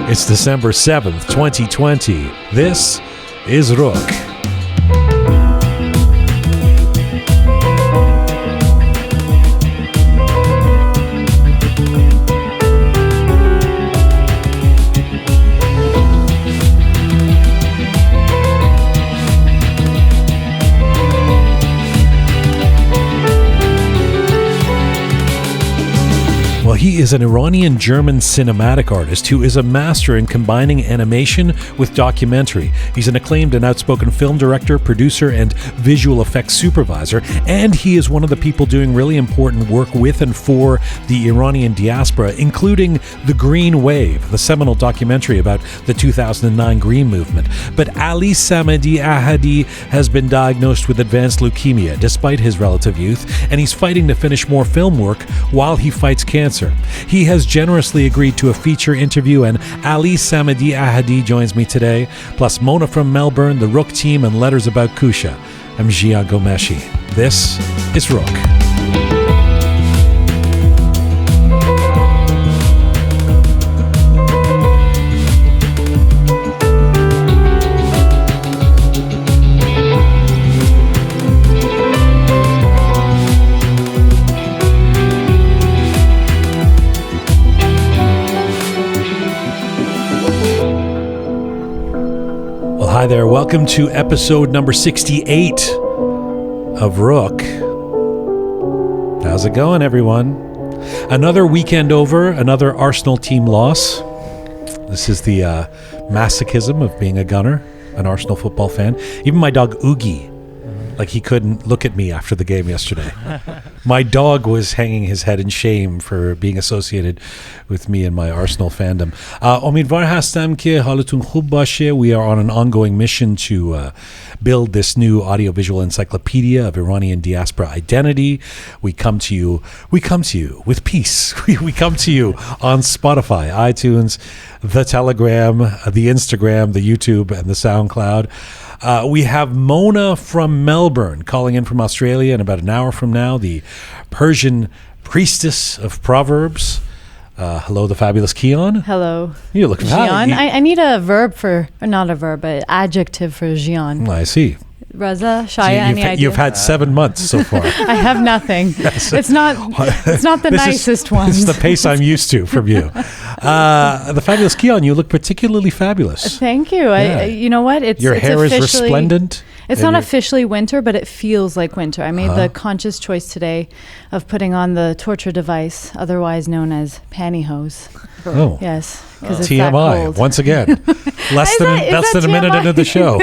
It's December 7th, 2020. This is Roqe. Well, he is an Iranian-German cinematic artist who is a master in combining animation with documentary. He's an acclaimed and outspoken film director, producer, and visual effects supervisor, and he is one of the people doing really important work with and for the Iranian diaspora, including The Green Wave, the seminal documentary about the 2009 Green Movement. But Ali Samadi Ahadi has been diagnosed with advanced leukemia despite his relative youth, and he's fighting to finish more film work while he fights cancer. He has generously agreed to a feature interview, and Ali Samadi Ahadi joins me today, plus Mona from Melbourne, the Roqe team, and letters about Kusha. I'm Jian Gomeshi. This is Roqe. Hi there, welcome to episode number 68 of Roqe. How's it going, everyone? Another weekend over, another Arsenal team loss. This is the masochism of being a gunner, an Arsenal football fan. Even my dog Oogie, like he couldn't look at me after the game yesterday. My dog was hanging his head in shame for being associated with me and my Arsenal fandom. امیدوار هستم که حالتون خوب باشه. We are on an ongoing mission to build this new audiovisual encyclopedia of Iranian diaspora identity. We come to you with peace. We come to you on Spotify, iTunes, the Telegram, the Instagram, the YouTube, and the SoundCloud. We have Mona from Melbourne calling in from Australia in about an hour from now, the Persian priestess of proverbs. Hello, the fabulous Jian. Hello. You look Jian. I need a verb for, or not a verb, but adjective for Jian. I see. Raza, Shaya, any idea? You've had 7 months so far. I have nothing. Yes. It's not the nicest one. This is the pace I'm used to from you. The fabulous Jian, you look particularly fabulous. Thank you. Yeah. You know what? Your hair is resplendent. It's not officially winter, but it feels like winter. I made the conscious choice today of putting on the torture device, otherwise known as pantyhose. Oh. Yes. Because it's TMI, that cold. once again. Less than a minute into the show.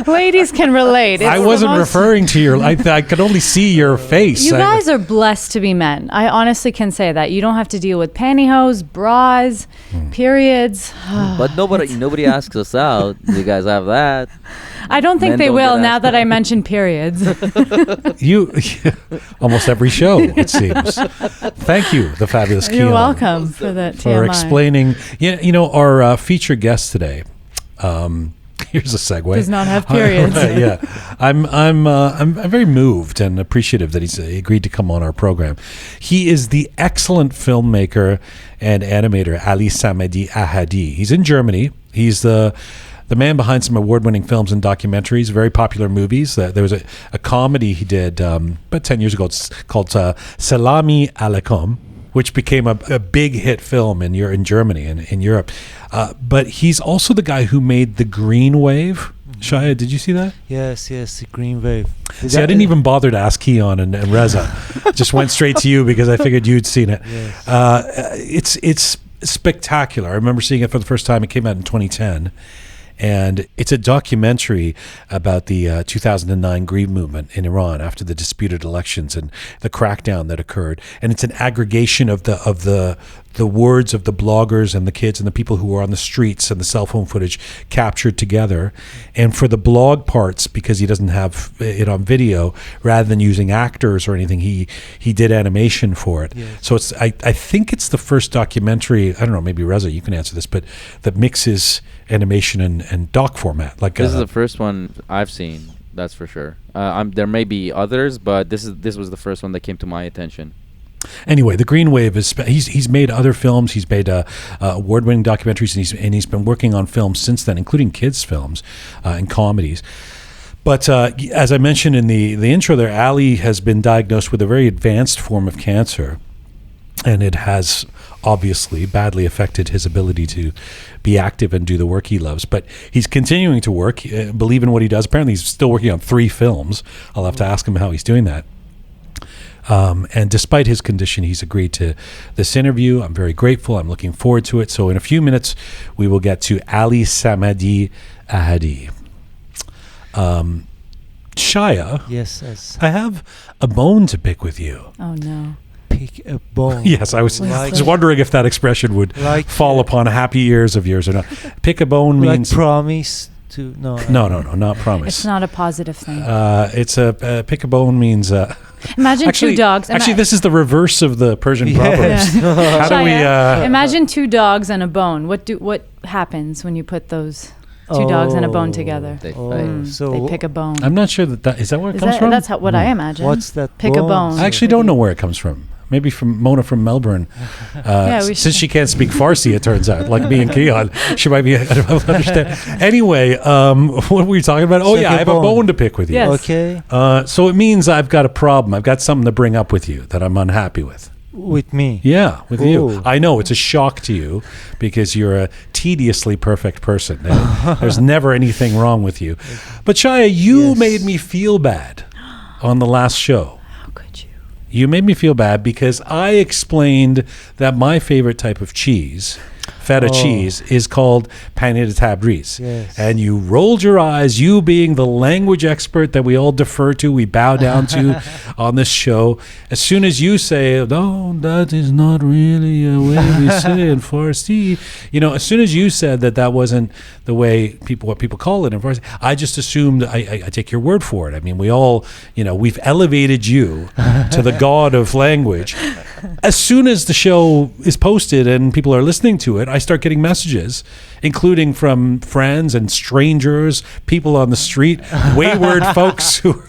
Ladies can relate. I wasn't referring to your... I could only see your face. You guys are blessed to be men. I honestly can say that. You don't have to deal with pantyhose, bras, periods. But nobody asks us out. You guys have that. I don't think they will now that I mentioned periods. You almost every show, it seems. Thank you, the fabulous Jian. You're welcome for that TMI. For explaining. You know, our featured guest today. Here's a segue. Does not have periods. Yeah, I'm very moved and appreciative that he's agreed to come on our program. He is the excellent filmmaker and animator Ali Samadi Ahadi. He's in Germany. He's the man behind some award-winning films and documentaries, very popular movies. There was a comedy he did about 10 years ago. It's called Salami Aleikum, which became a big hit film in Germany and in Europe. But he's also the guy who made The Green Wave. Shaya, did you see that? Yes, The Green Wave. See, I didn't even bother to ask Jian and Reza. Just went straight to you because I figured you'd seen it. Yes. It's spectacular. I remember seeing it for the first time. It came out in 2010. And it's a documentary about the 2009 Green Movement in Iran after the disputed elections and the crackdown that occurred. And it's an aggregation of the words of the bloggers and the kids and the people who were on the streets and the cell phone footage captured together. And for the blog parts, because he doesn't have it on video, rather than using actors or anything, he did animation for it. Yes. So it's I think it's the first documentary, I don't know, maybe Reza, you can answer this, but that mixes animation and doc format. Like this is the first one I've seen, that's for sure. There may be others, but this was the first one that came to my attention. Anyway, the Green Wave is he's made other films. He's made award-winning documentaries, and he's been working on films since then, including kids' films and comedies. But as I mentioned in the intro there, Ali has been diagnosed with a very advanced form of cancer, and it has obviously badly affected his ability to be active and do the work he loves. But he's continuing to work, believe in what he does. Apparently, he's still working on 3 films. I'll have to ask him how he's doing that. And despite his condition, he's agreed to this interview. I'm very grateful. I'm looking forward to it. So in a few minutes, we will get to Ali Samadi Ahadi. Shia, Yes. I have a bone to pick with you. Oh no. Pick a bone. Yes, I was wondering if that expression would fall upon happy ears of yours or not. Pick a bone means like promise to no, not promise. It's not a positive thing. It's a pick a bone means. Imagine 2 dogs. Actually, this is the reverse of the Persian proverbs. How do we? Imagine 2 dogs and a bone. What happens when you put those 2 dogs and a bone together? They fight. So they pick a bone. I'm not sure that is that where it comes from. That's what I imagine. What's that? Pick a bone. I actually don't know where it comes from. Maybe from Mona from Melbourne. Since she can't speak Farsi, it turns out, like me and Kian, she might be able to understand. Anyway, what were we talking about? Oh, yeah, I have a bone to pick with you. Yes. Okay. So it means I've got a problem. I've got something to bring up with you that I'm unhappy with. With me. Yeah, with you. Ooh. I know it's a shock to you because you're a tediously perfect person. There's never anything wrong with you. But Shia, you made me feel bad on the last show. How could you? You made me feel bad because I explained that my favorite type of cheese, feta cheese, is called pain de Tabriz. Yes. And you rolled your eyes, you being the language expert that we all defer to, we bow down to on this show. As soon as you say, no, that is not really a way we say in Farsi, as soon as you said that wasn't the way what people call it in Farsi, I just assumed, I take your word for it. I mean, we all, we've elevated you to the god of language. As soon as the show is posted and people are listening to it, I start getting messages, including from friends and strangers, people on the street, wayward folks who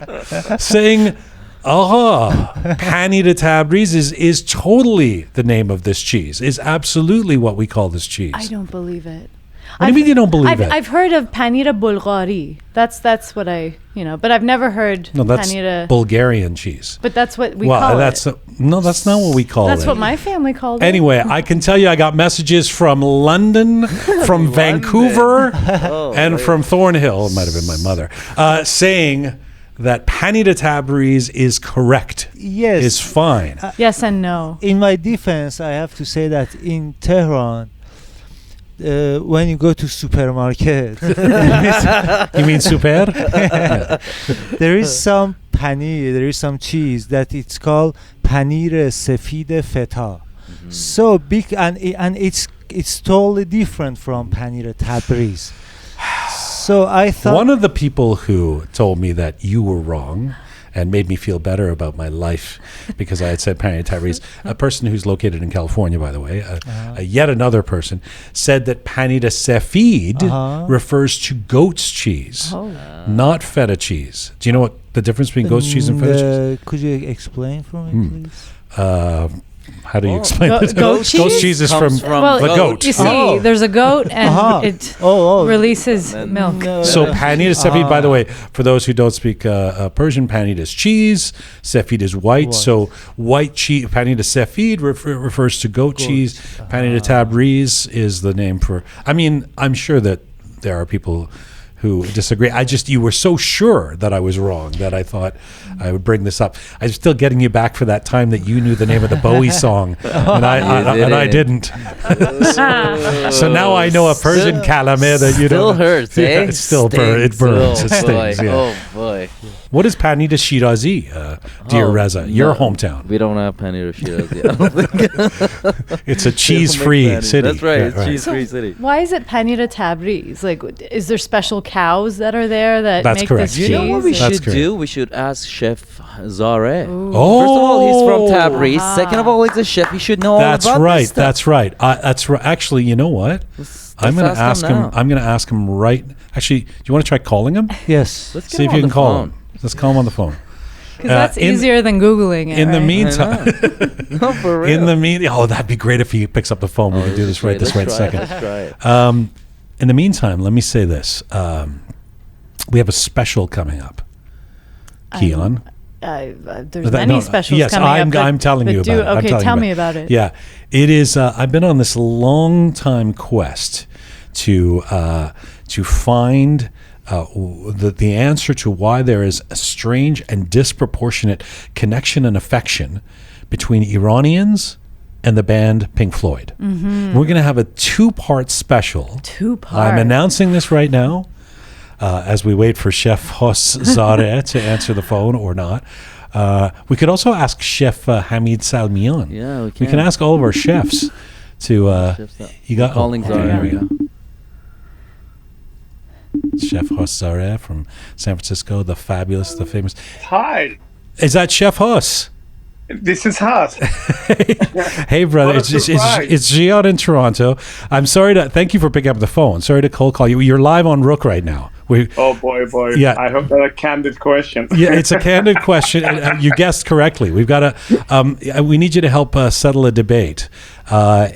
are saying, Pani de Tabriz is totally the name of this cheese, is absolutely what we call this cheese. I don't believe it. What do you mean you don't believe it? I've heard of panira Bulgari. That's what but I've never heard that's panira. Bulgarian cheese. But that's what we call it. That's not what we call it. That's what my family called it. Anyway, I can tell you I got messages from London, from Vancouver, and from Thornhill, it might have been my mother, saying that Pani de Tabriz is correct. Yes. Is fine. Yes and no. In my defense, I have to say that in Tehran, when you go to supermarket, You mean super? there is some paneer, there is some cheese that it's called paneer sefid feta. So big, and it's totally different from paneer tabriz. So I thought one of the people who told me that you were wrong and made me feel better about my life because I had said Pani de Tabriz, a person who's located in California, by the way, yet another person, said that Pani de Sefid refers to goat's cheese, not feta cheese. Do you know what the difference between goat's cheese and feta cheese? Could you explain for me, please? How do you explain it? Goat cheese? Goat's cheese is from the goat. You see, there's a goat and it releases milk. So Pani de Sefid, by the way, for those who don't speak Persian, Pani is cheese, Sefid is white. So white cheese, Pani de Sefid refers to goat cheese. Pani de Tabriz is the name for. I mean, I'm sure that there are people who disagree. You were so sure that I was wrong that I thought I would bring this up. I'm still getting you back for that time that you knew the name of the Bowie song and I didn't. So now I know a Persian kalameh that you don't. Still hurts, eh? Yeah, it still burns. It burns. It stings. Yeah. Oh boy. What is Pani de Shirazi, dear Reza? Your hometown. We don't have paneer Shirazi. I don't think. It's a cheese-free city. That's right. Yeah, It's cheese-free city. Why is it panira Tabriz? Like, is there special cows that are there that That's make correct. this You cheese? know what we That's should correct. do? We should ask Chef Zare. Oh. First of all, he's from Tabriz. Second of all, he's a chef. He should know all about this stuff. That's right. That's right. Actually, you know what? I'm going to ask him. I'm going to ask him right. Actually, do you want to try calling him? Yes. Let's get See him if you on can the call phone. him. Let's call him on the phone. That's easier than Googling it. In the right? meantime, No, for real. in the that'd be great if he picks up the phone. We can do this right this right second. Let's try it. In the meantime, let me say this: we have a special coming up. Jian. There's many specials yes, coming up. I'm telling you about it. I'm Okay, telling tell you me about it. Yeah, it is. I've been on this long time quest to find the answer to why there is a strange and disproportionate connection and affection between Iranians and the band Pink Floyd. Mm-hmm. We're going to have a 2-part special. 2-part. I'm announcing this right now. As we wait for Chef Hoss Zare to answer the phone or not. We could also ask Chef Hamid Salmian. Yeah, we can ask all of our chefs to... you got calling Zare. Here we go. Chef Hoss Zare from San Francisco, the fabulous, the famous... Hi, Is that Chef Hoss? this is Hoss. Hey, brother, What a it's surprise. Jian in Toronto. I'm sorry to... Thank you for picking up the phone. Sorry to cold call you. You're live on Roqe right now. Oh boy. Yeah. I hope that's a candid question. Yeah, it's a candid question. You guessed correctly. We've got to. We need you to help settle a debate. Are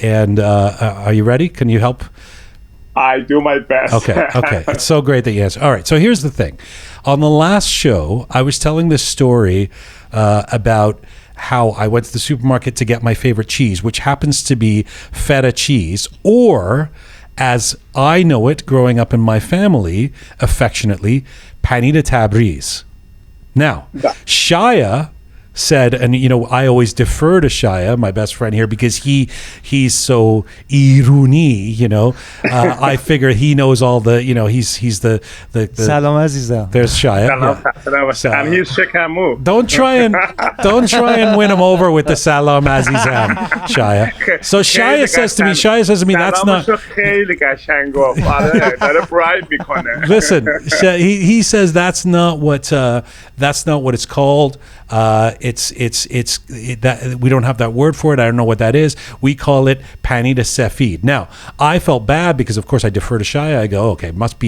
you ready? Can you help? I do my best. Okay. It's so great that you answered. All right. So here's the thing. On the last show, I was telling this story about how I went to the supermarket to get my favorite cheese, which happens to be feta cheese, or, as I know it growing up in my family, affectionately, pani de Tabriz. Now, Shia said, and I always defer to Shia, my best friend here, because he's so Iruni, I figure he knows all the, he's the Salam azizam. There's Shia. Yeah. And he's Shekamu. Don't try and win him over with the Salam Azizam, Shia. So Shia says to me, that's not. Listen, he says that's not what it's called. That we don't have that word for it. I don't know what that is. We call it pani de sefid. Now, I felt bad because, of course, I defer to Shia. I go, okay, I must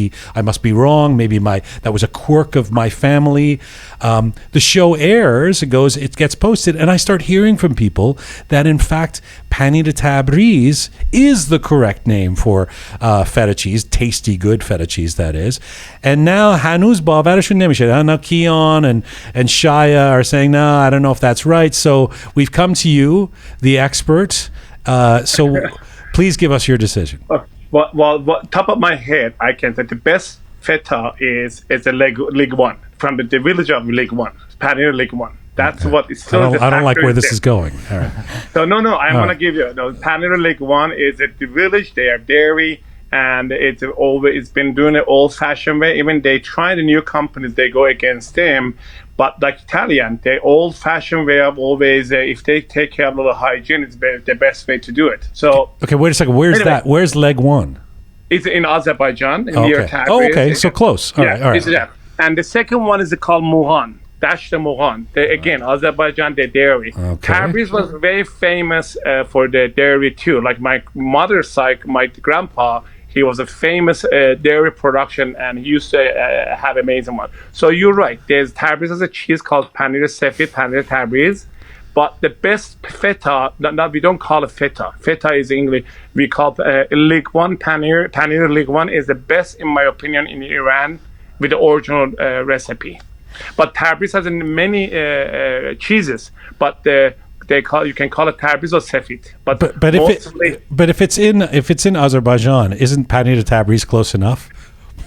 be wrong. Maybe that was a quirk of my family. The show airs, it gets posted, and I start hearing from people that, in fact, pani de Tabriz is the correct name for feta cheese, tasty, good feta cheese, that is. And now Hanuz bavarashun nemishe. Now Jian and Shia are saying, no, I don't know if that's right. So we've come to you, the expert. So please give us your decision. Well, top of my head, I can say the best feta is a Leg 1 from the village of Leg 1, Panir Leg 1. That's what it's still. I don't like where this is going. All right. So no, I'm gonna give you. Panir Leg 1 is at the village. They have dairy, and it's been doing it old-fashioned way. Even they try the new companies, they go against them. But like Italian, the old-fashioned way of always, if they take care of the hygiene, it's the best way to do it. So okay, wait a second. Where's that? Where's Leg 1? It's in Azerbaijan, near Tabriz. Oh, okay, so close. All right. It's that. And the second one is called Muhan. Dash the Muhan. Again, Azerbaijan, the dairy. Okay. Tabriz was very famous for the dairy too. Like my mother's side, my grandpa, he was a famous dairy production, and he used to have amazing one. So you're right. There's Tabriz as a cheese called Panir Sefid, Panir Tabriz. But the best feta, we don't call it feta. Feta is English. We call Lig 1, Panir Lig 1 is the best, in my opinion, in Iran with the original recipe. But Tabriz has many cheeses, but you can call it Tabriz or Sefid. But if it's in Azerbaijan, isn't pani de Tabriz close enough?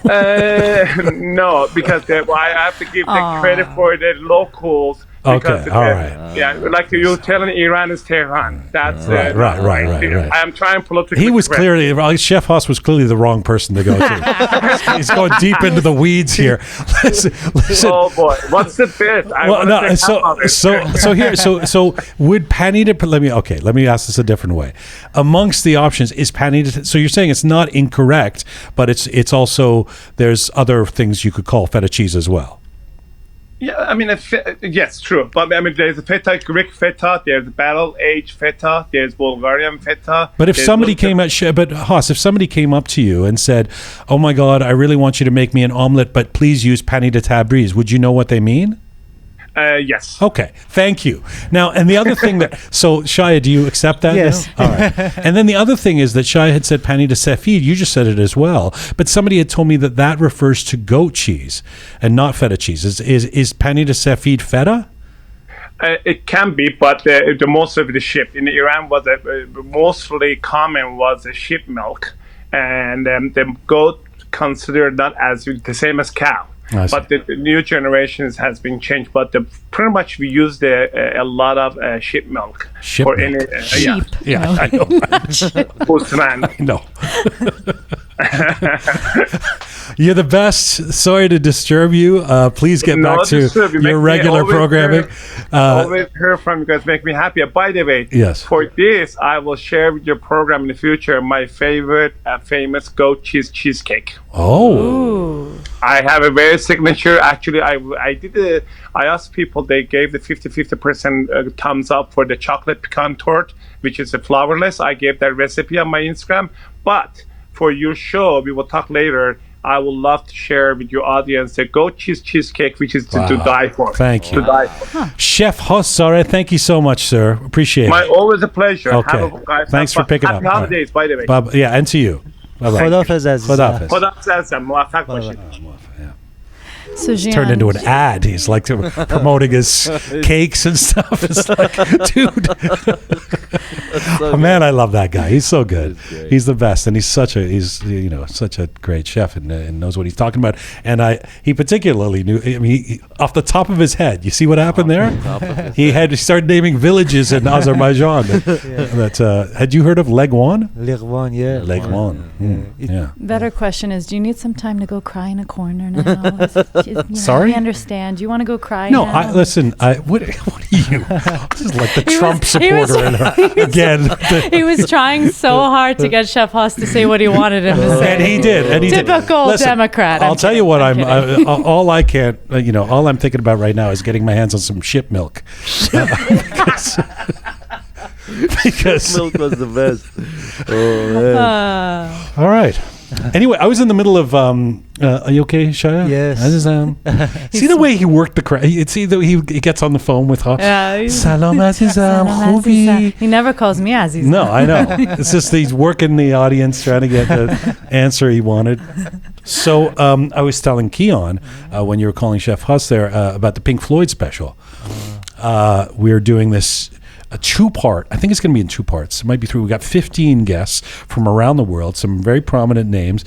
No, because I have to give the credit for the locals. Okay, all right. Yeah, like you're telling Iran is Tehran. That's right. I am trying politically. He was clearly, Chef Hoss was clearly the wrong person to go to. He's going deep into the weeds here. Listen. Oh boy, what's the bit? So would pani de? Let me ask this a different way. Amongst the options is pani de. So you're saying it's not incorrect, but it's also, there's other things you could call feta cheese as well. Yeah, I mean, yes, true. But I mean, there's a feta, Greek feta, there's barrel-aged feta, there's Bulgarian feta. But if somebody Hoss, if somebody came up to you and said, "Oh my God, I really want you to make me an omelet, but please use pani de Tabriz," would you know what they mean? Yes. Okay, thank you. Now, and the other thing so Shaya, do you accept that? Yes. now? All right. And then the other thing is that Shaya had said pani de sefid. You just said it as well. But somebody had told me that refers to goat cheese and not feta cheese. Is pani de sefid feta? It can be, but the most of the sheep in Iran was mostly common was sheep milk, and the goat considered not as the same as cow. But the new generations has been changed. But pretty much we used a lot of sheep milk Sheep milk. Sheep. Yeah, I know. Postman. No. You're the best. Sorry to disturb you. Please get back to your regular programming. Always hear from you guys. Make me happy. By the way, yes. For this, I will share with your program in the future my favorite famous goat cheesecake. Oh. Ooh. I have a very signature. Actually, I asked people. They gave the 50% thumbs up for the chocolate pecan torte, which is a flourless. I gave that recipe on my Instagram. But for your show, we will talk later. I would love to share with your audience the goat cheesecake, which is to die for. Thank you. To die for. Chef Hoss Zare, thank you so much, sir. Appreciate it. Always a pleasure. Okay. Thanks for picking Happy up. holidays, by the way. Yeah, and to you. Bye-bye. خداحافظ عزیزم. خداحافظ. خداحافظ. موفق باشید. So Jian, Turned into an ad. He's like promoting his cakes and stuff. It's like, dude. Oh, man, I love that guy. He's so good. He's the best, and he's such a great chef and knows what he's talking about. And he particularly knew. I mean, off the top of his head, you see what happened there? He started naming villages in Azerbaijan. Had you heard of Legwan? Legwan, yeah. Legwan. Yeah. better question is, do you need some time to go cry in a corner now? Sorry? I understand. Do you want to go cry No, now? listen. What are you? This is like the Trump supporter again. He was trying so hard to get Chef Hoss to say what he wanted him to say. And he did. Typical Democrat. I'll tell you what. All I'm thinking about right now is getting my hands on some ship milk. Because Milk was the best. Oh, man. all right. Anyway, I was in the middle of. Are you okay, Shaya? Yes. See the way he worked the crowd. See that he gets on the phone with her. Yeah. Salam azizam, khubi. He never calls me Aziz. No, I know. It's just he's working the audience, trying to get the answer he wanted. So I was telling Keon when you were calling Chef Hoss there about the Pink Floyd special. We're doing this. A two-part. I think it's going to be in two parts. It might be three. We got 15 guests from around the world, some very prominent names,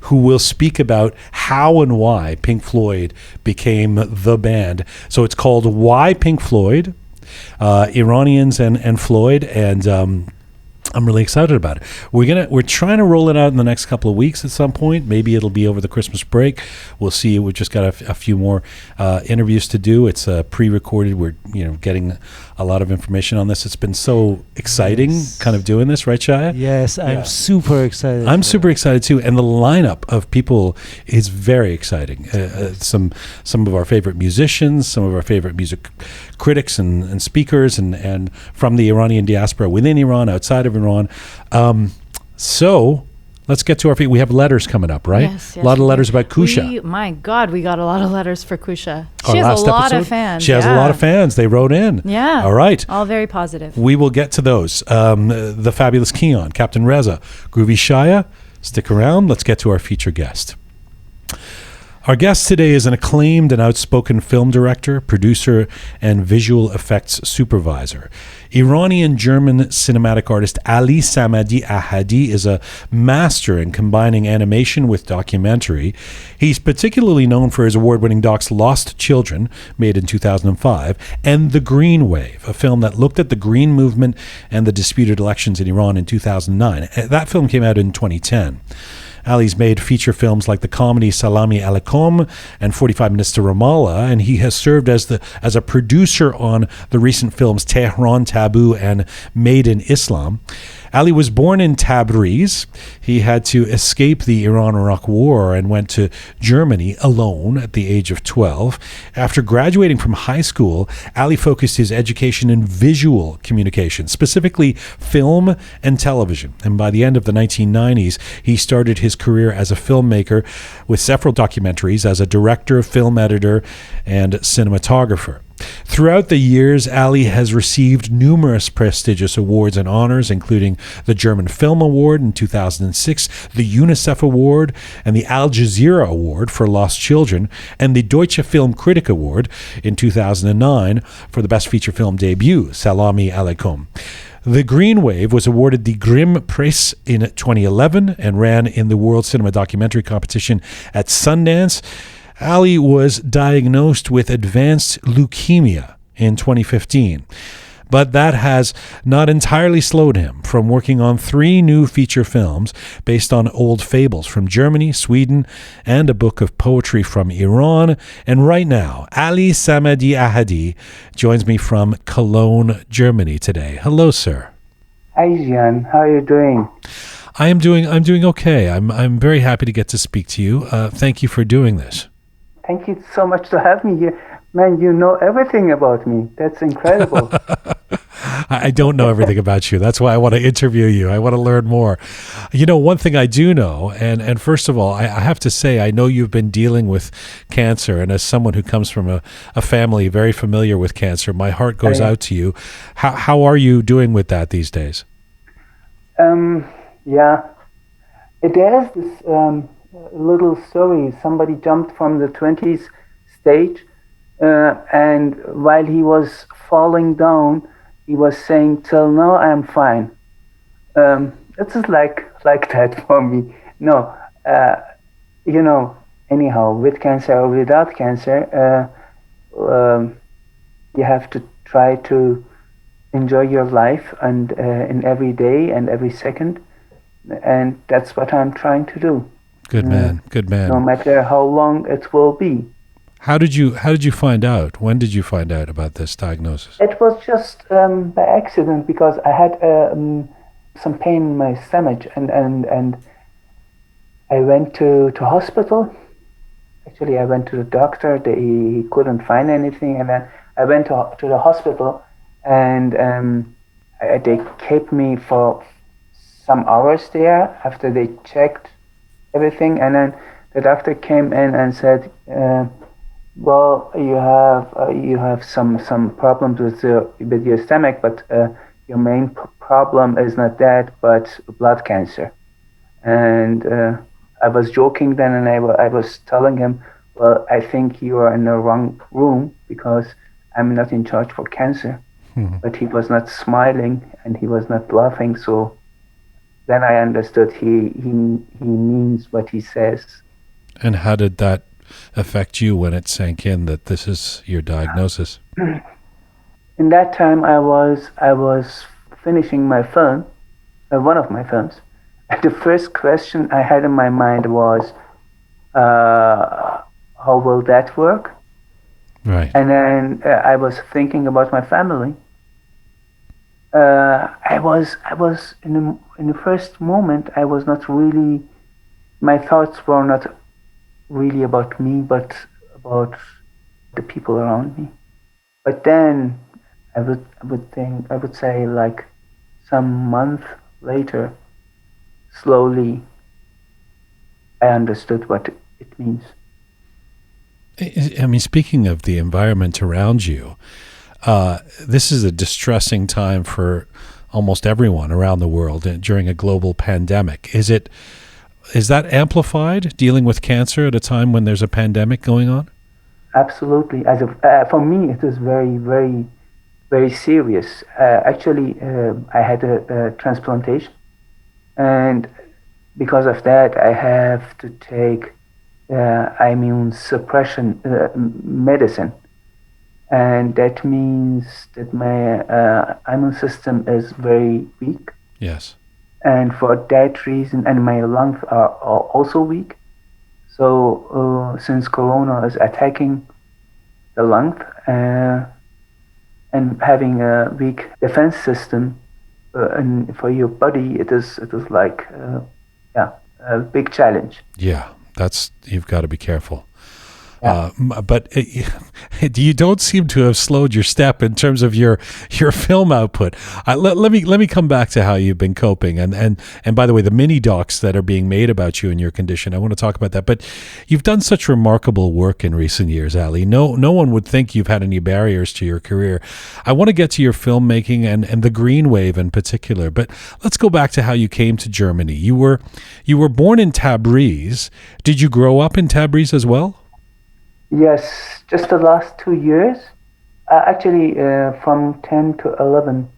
who will speak about how and why Pink Floyd became the band. So it's called Why Pink Floyd, Iranians and Floyd, and I'm really excited about it. We're trying to roll it out in the next couple of weeks at some point. Maybe it'll be over the Christmas break. We'll see. We've just got a few more interviews to do. It's pre-recorded. We're getting a lot of information on this. It's been so exciting, kind of doing this, right, Shaya? Yes, I'm super excited. I'm super excited too, and the lineup of people is very exciting. Some of our favorite musicians, some of our favorite music critics and speakers, and from the Iranian diaspora within Iran, outside of Iran. So let's get to our feet. We have letters coming up, right? Yes, a lot of letters about Kusha. My God, we got a lot of letters for Kusha. Our She has last a lot episode, of fans. She has a lot of fans. They wrote in. Yeah. All right. All very positive. We will get to those. The fabulous Keon, Captain Reza, Groovy Shaya. Stick around. Let's get to our feature guest. Our guest today is an acclaimed and outspoken film director, producer, and visual effects supervisor. Iranian-German cinematic artist Ali Samadi Ahadi is a master in combining animation with documentary. He's particularly known for his award-winning docs Lost Children, made in 2005, and The Green Wave, a film that looked at the Green Movement and the disputed elections in Iran in 2009. That film came out in 2010. Ali's made feature films like the comedy Salami Aleikum and 45 Minutes to Ramallah, and he has served as a producer on the recent films Tehran Taboo and Made in Islam. Ali was born in Tabriz. He had to escape the Iran-Iraq War and went to Germany alone at the age of 12. After graduating from high school, Ali focused his education in visual communication, specifically film and television. And by the end of the 1990s, he started his career as a filmmaker with several documentaries as a director, film editor, and cinematographer. Throughout the years, Ali has received numerous prestigious awards and honors, including the German Film Award in 2006, the UNICEF Award, and the Al Jazeera Award for Lost Children, and the Deutsche Film Critic Award in 2009 for the Best Feature Film Debut, Salami Aleikum. The Green Wave was awarded the Grimm Press in 2011 and ran in the World Cinema Documentary Competition at Sundance. Ali was diagnosed with advanced leukemia in 2015, but that has not entirely slowed him from working on 3 new feature films based on old fables from Germany, Sweden, and a book of poetry from Iran. And right now, Ali Samadi Ahadi joins me from Cologne, Germany today. Hello, sir. Hi, Jian. How are you doing? I'm doing okay. I'm very happy to get to speak to you. Thank you for doing this. Thank you so much to have me here. Man, you know everything about me. That's incredible. I don't know everything about you. That's why I want to interview you. I want to learn more. You know, one thing I do know, and first of all, I have to say, I know you've been dealing with cancer, and as someone who comes from a family very familiar with cancer, my heart goes out to you. How are you doing with that these days? Yeah. There's this little story. Somebody jumped from the 20th stage, and while he was falling down, he was saying, "Till now, I'm fine." It's just like that for me. No, anyhow, with cancer or without cancer, you have to try to enjoy your life and in every day and every second, and that's what I'm trying to do. Good man. No matter how long it will be. How did you find out? When did you find out about this diagnosis? It was just by accident, because I had some pain in my stomach, and I went to hospital. Actually, I went to the doctor. He couldn't find anything, and then I went to the hospital, and they kept me for some hours there after they checked everything, and then the doctor came in and said, well, you have some problems with your stomach, but your main problem is not that, but blood cancer. And I was joking then, and I was telling him, well, I think you are in the wrong room, because I'm not in charge for cancer. But he was not smiling and he was not laughing, so then I understood he means what he says. And how did that affect you when it sank in that this is your diagnosis? In that time, I was finishing my film, one of my films. And the first question I had in my mind was, how will that work? Right. And then I was thinking about my family. I was in the first moment, I was not really, my thoughts were not really about me, but about the people around me. But then I would say like some month later, slowly I understood what it means. I mean, speaking of the environment around you, this is a distressing time for almost everyone around the world during a global pandemic. Is that amplified, dealing with cancer at a time when there's a pandemic going on? Absolutely. For me, it is very, very, very serious. Actually, I had a transplantation, and because of that, I have to take immune suppression medicine. And that means that my immune system is very weak. Yes. And for that reason, and my lungs are also weak. So since Corona is attacking the lung and having a weak defense system, and for your body, it is like a big challenge. Yeah, you've got to be careful. But you don't seem to have slowed your step in terms of your film output. Let me come back to how you've been coping, and by the way, the mini docs that are being made about you and your condition. I want to talk about that. But you've done such remarkable work in recent years, Ali. No one would think you've had any barriers to your career. I want to get to your filmmaking and the green wave in particular. But let's go back to how you came to Germany. You were born in Tabriz. Did you grow up in Tabriz as well? Yes, just the last 2 years. Actually, from 10 to 11,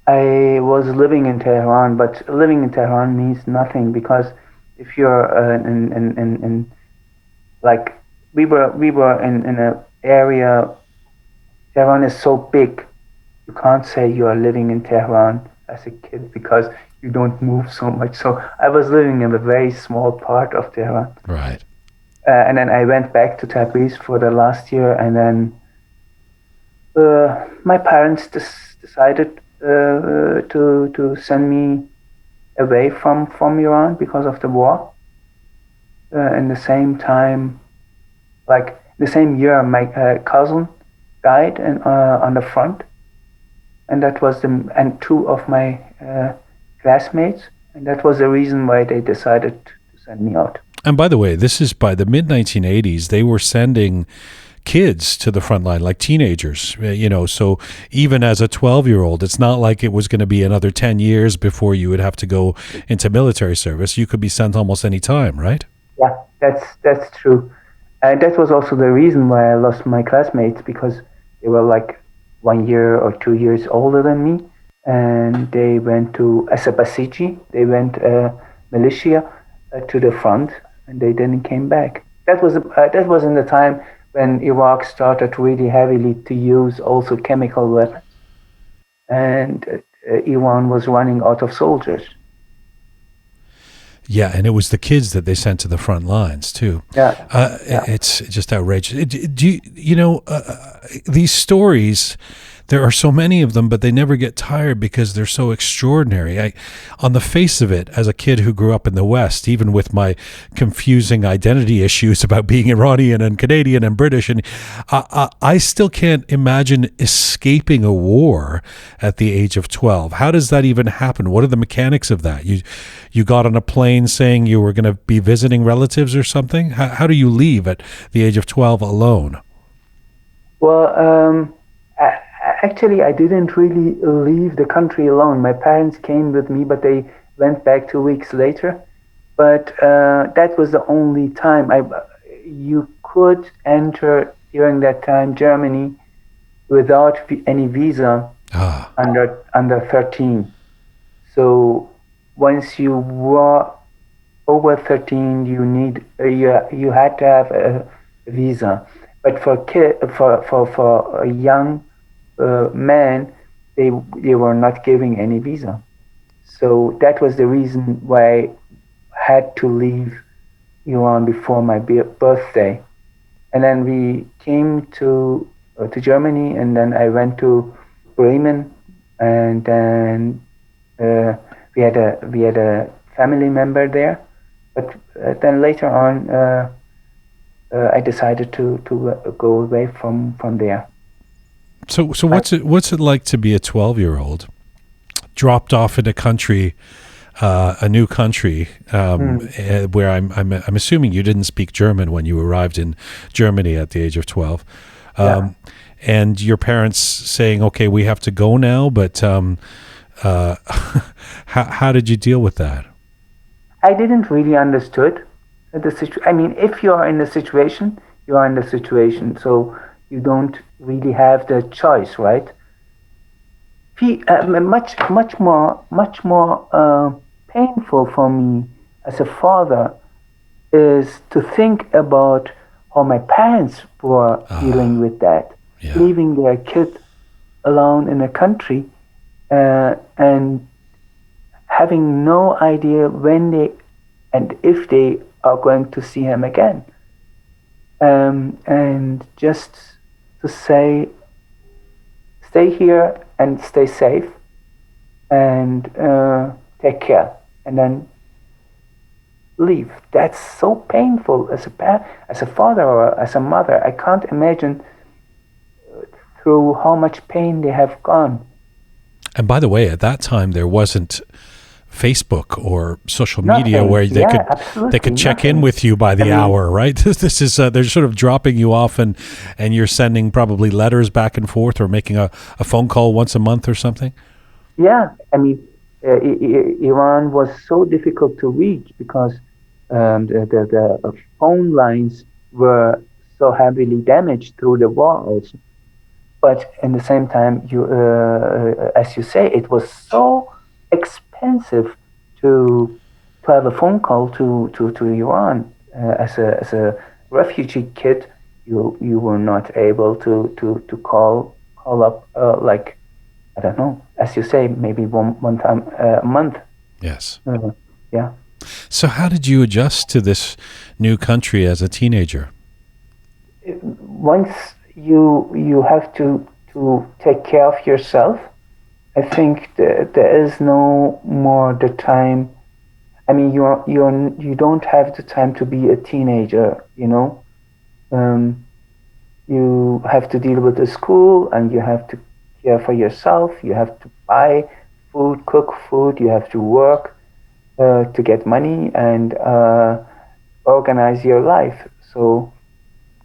I was living in Tehran. But living in Tehran means nothing, because if you're in like we were in an area. Tehran is so big, you can't say you are living in Tehran as a kid because you don't move so much. So I was living in a very small part of Tehran. Right. And then I went back to Tabriz for the last year, and then my parents decided to send me away from Iran because of the war. In the same time, like the same year, my cousin died on the front, and that was and two of my classmates, and that was the reason why they decided to send me out. And by the way, this is by the mid-1980s. They were sending kids to the front line, like teenagers, so even as a 12-year-old, it's not like it was going to be another 10 years before you would have to go into military service. You could be sent almost any time, right? Yeah, that's true. And that was also the reason why I lost my classmates, because they were like 1 year or 2 years older than me. And they went to as a Basiji, they went militia to the front, and they didn't came back. That was in the time when Iraq started really heavily to use also chemical weapons, and Iran was running out of soldiers. Yeah, and it was the kids that they sent to the front lines too. Yeah, It's just outrageous. These stories, there are so many of them, but they never get tired because they're so extraordinary. On the face of it, as a kid who grew up in the West, even with my confusing identity issues about being Iranian and Canadian and British, and I still can't imagine escaping a war at the age of 12. How does that even happen? What are the mechanics of that? You got on a plane saying you were going to be visiting relatives or something? How do you leave at the age of 12 alone? Well, actually, I didn't really leave the country alone. My parents came with me, but they went back 2 weeks later. But that was the only time you could enter during that time Germany without any visa under 13. So once you were over 13, you had to have a visa. But for a young man, they were not giving any visa. So that was the reason why I had to leave Iran before my birthday. And then we came to Germany, and then I went to Bremen, and then we had a family member there. But then later on, I decided to go away from there. So what's it like to be a 12-year-old dropped off in a country, a new country, where I'm assuming you didn't speak German when you arrived in Germany at the age of 12, and your parents saying, "Okay, we have to go now," but how did you deal with that? I didn't really understood the situation. I mean, if you are in the situation, you are in the situation, so you don't really have the choice, right? Much more painful for me as a father is to think about how my parents were dealing with that, leaving their kid alone in a country, and having no idea when they and if they are going to see him again, and just to say, stay here and stay safe, and take care, and then leave. That's so painful as a father or as a mother. I can't imagine through how much pain they have gone. And by the way, at that time there wasn't Facebook or social media Nothing. where they Yeah, could check nothing. in with you by the hour, right? This is they're sort of dropping you off, and you're sending probably letters back and forth, or making a phone call once a month or something. Yeah, I mean, Iran was so difficult to reach because the phone lines were so heavily damaged through the war also. But in the same time, as you say, it was so expensive to have a phone call to Iran. As a refugee kid, you were not able to call up like, I don't know, as you say, maybe one time a month. Yes. Yeah. So how did you adjust to this new country as a teenager? Once you have to take care of yourself, I think there is no more the time. I mean, you don't have the time to be a teenager. You have to deal with the school, and you have to care for yourself. You have to buy food, cook food. You have to work to get money and organize your life. So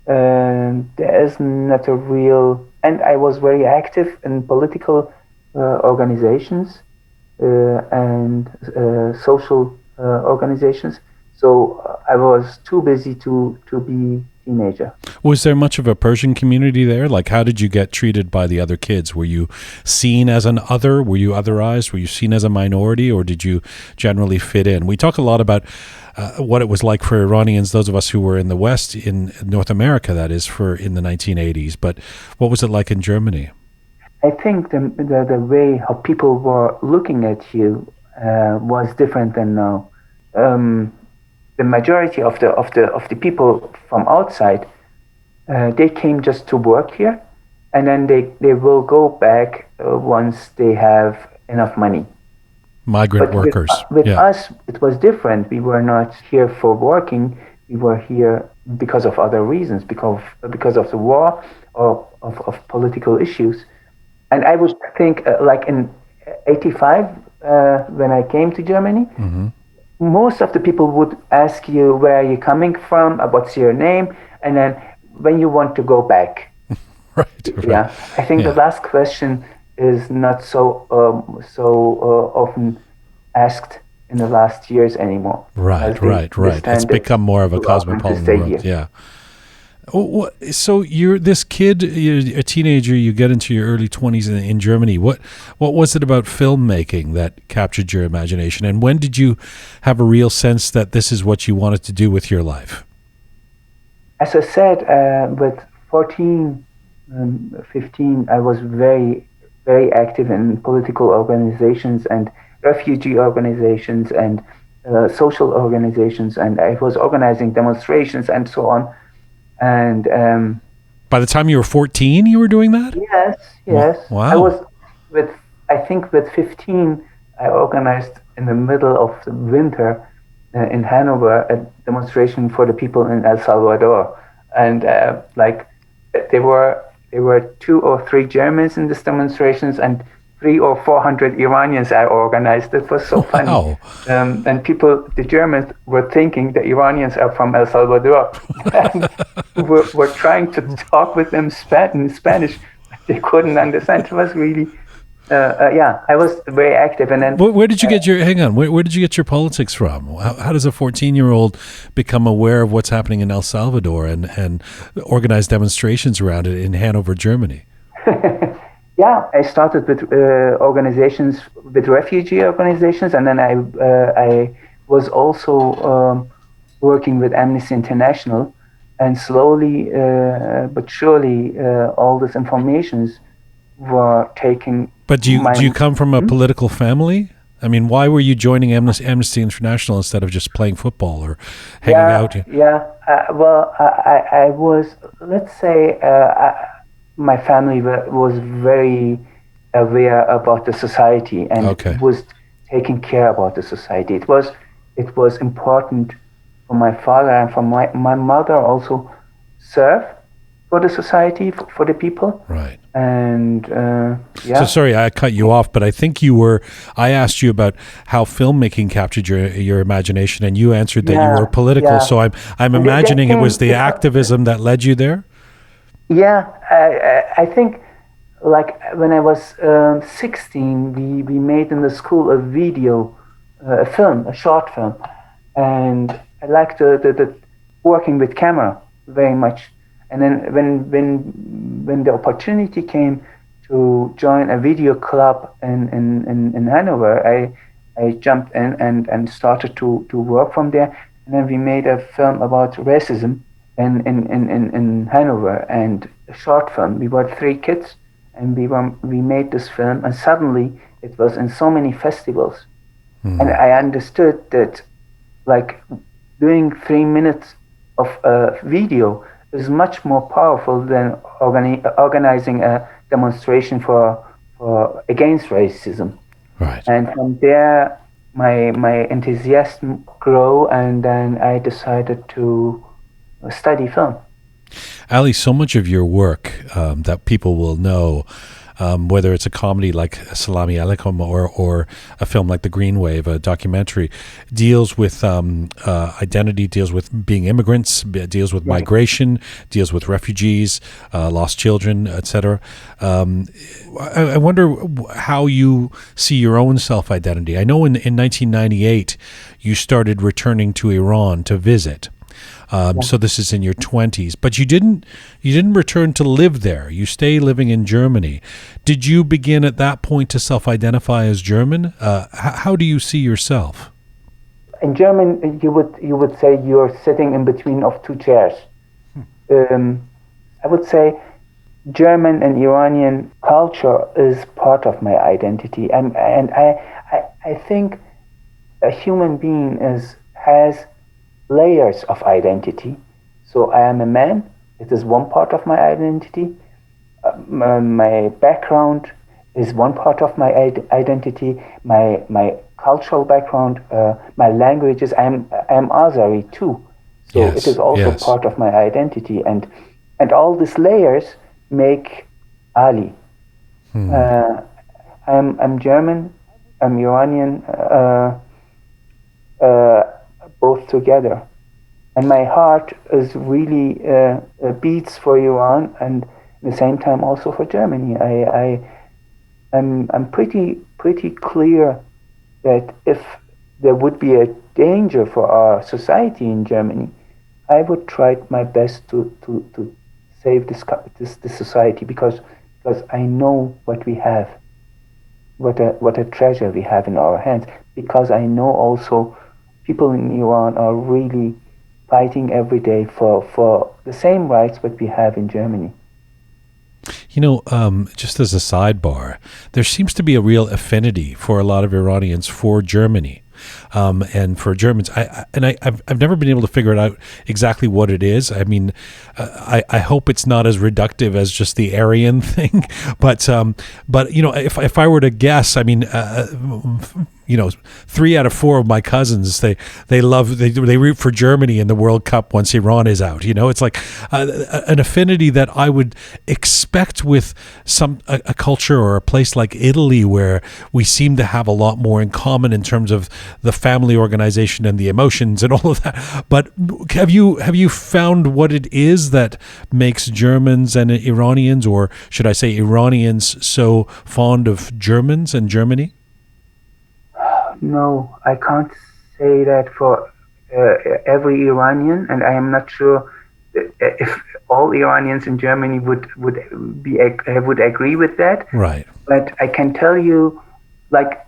there is not a real. And I was very active in political organizations and social organizations. So I was too busy to be teenager. Was there much of a Persian community there? Like, how did you get treated by the other kids? Were you seen as an other? Were you otherized? Were you seen as a minority, or did you generally fit in? We talk a lot about what it was like for Iranians, those of us who were in the West, in North America, that is, in the 1980s. But what was it like in Germany? I think the way how people were looking at you was different than now. The majority of the people from outside, they came just to work here, and then they will go back once they have enough money. Migrant workers. With us, it was different. We were not here for working. We were here because of other reasons, because of the war or of political issues. And I would think, like in '85, when I came to Germany, most of the people would ask you, where are you coming from? What's your name? And then when you want to go back. Right. Yeah. I think the last question is not so often asked in the last years anymore. Right. It's become more of a cosmopolitan world. Yeah. So you're this kid, you're a teenager, you get into your early 20s in Germany. What was it about filmmaking that captured your imagination? And when did you have a real sense that this is what you wanted to do with your life? As I said, with 14, 15, I was very, very active in political organizations and refugee organizations and social organizations. And I was organizing demonstrations and so on. And by the time you were 14, you were doing that? Yes. Wow. I was I think with 15, I organized in the middle of the winter in Hanover a demonstration for the people in El Salvador. And there were 2 or 3 Germans in these demonstrations, and 300 or 400 Iranians I organized. It was so funny. Wow. And the Germans were thinking the Iranians are from El Salvador. And we're trying to talk with them in Spanish. They couldn't understand. It was really, I was very active. And then, where did you get where did you get your politics from? How does a 14-year-old become aware of what's happening in El Salvador and organize demonstrations around it in Hanover, Germany? Yeah, I started with organizations, with refugee organizations, and then I was also working with Amnesty International, and slowly but surely all these informations were taking. But do you come from a political family? I mean, why were you joining Amnesty International instead of just playing football or hanging out? Yeah, I was, let's say, my family was very aware about the society and was taking care about the society. It was important for my father and for my mother also serve for the society, for the people. Right. And So sorry, I cut you off, but I think I asked you about how filmmaking captured your imagination, and you answered that you were political. So I'm imagining it was the activism that led you there. Yeah, I think like when I was 16, we made in the school a short film, and I liked the working with camera very much. And then when the opportunity came to join a video club in Hanover, I jumped in and started to work from there. And then we made a film about racism in Hanover, and a short film. We were 3 kids, and we made this film, and suddenly it was in so many festivals. And I understood that like doing 3 minutes of a video is much more powerful than organizing a demonstration for against racism. Right. And from there, my enthusiasm grew, and then I decided to study film. Ali, so much of your work that people will know, whether it's a comedy like Salami Aleikum or a film like The Green Wave, a documentary, deals with identity, deals with being immigrants, deals with migration, deals with refugees, lost children, etc. I wonder how you see your own self-identity. I know in 1998 you started returning to Iran to visit. So this is in your 20s, but you didn't return to live there. You stay living in Germany. Did you begin at that point to self-identify as German? How do you see yourself? In German, you would say you're sitting in between of 2 chairs. I would say German and Iranian culture is part of my identity, and I think a human being has layers of identity. So I am a man. It is one part of my identity. My background is one part of my identity. My cultural background, my languages. I am Azari too. So it is also part of my identity. And all these layers make Ali. I'm German. I'm Iranian. Both together, and my heart is really beats for Iran, and at the same time also for Germany. I'm pretty clear that if there would be a danger for our society in Germany, I would try my best to save this society because I know what we have, what a treasure we have in our hands. Because I know also people in Iran are really fighting every day for the same rights that we have in Germany. You know, just as a sidebar, there seems to be a real affinity for a lot of Iranians for Germany. And for Germans, I've never been able to figure it out exactly what it is. I mean, I hope it's not as reductive as just the Aryan thing, but you know, if I were to guess, I mean, you know, 3 out of 4 of my cousins, they root for Germany in the World Cup once Iran is out. You know, it's like an affinity that I would expect with a culture or a place like Italy, where we seem to have a lot more in common in terms of the family organization and the emotions and all of that. But have you found what it is that makes Germans and Iranians, or should I say Iranians, so fond of Germans and Germany? No, I can't say that for every Iranian, and I am not sure if all Iranians in Germany would agree with that. Right. But I can tell you, like,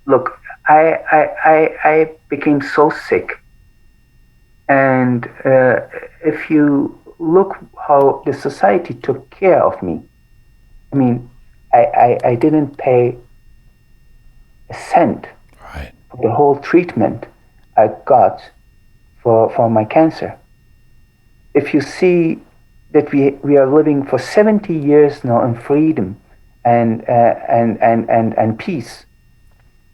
look, I became so sick, and if you look how the society took care of me, I mean, I didn't pay a cent for the whole treatment I got for my cancer. If you see that we are living for 70 years now in freedom, and peace.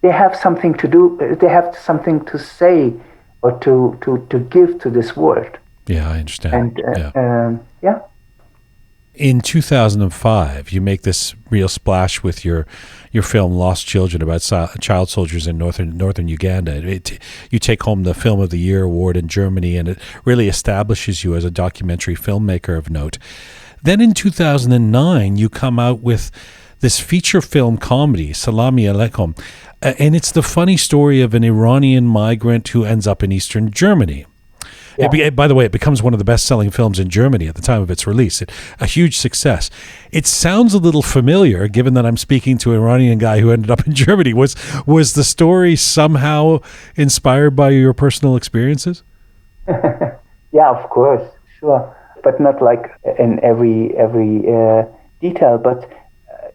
They have something to do. They have something to say or to give to this world. Yeah, I understand. And yeah. In 2005, you make this real splash with your film Lost Children about child soldiers in northern Uganda. You take home the Film of the Year award in Germany, and it really establishes you as a documentary filmmaker of note. Then in 2009, you come out with this feature film comedy, Salami Aleikum, and it's the funny story of an Iranian migrant who ends up in Eastern Germany. Yeah. By the way, it becomes one of the best-selling films in Germany at the time of its release. A huge success. It sounds a little familiar, given that I'm speaking to an Iranian guy who ended up in Germany. Was the story somehow inspired by your personal experiences? Yeah, of course, sure, but not like in every detail. But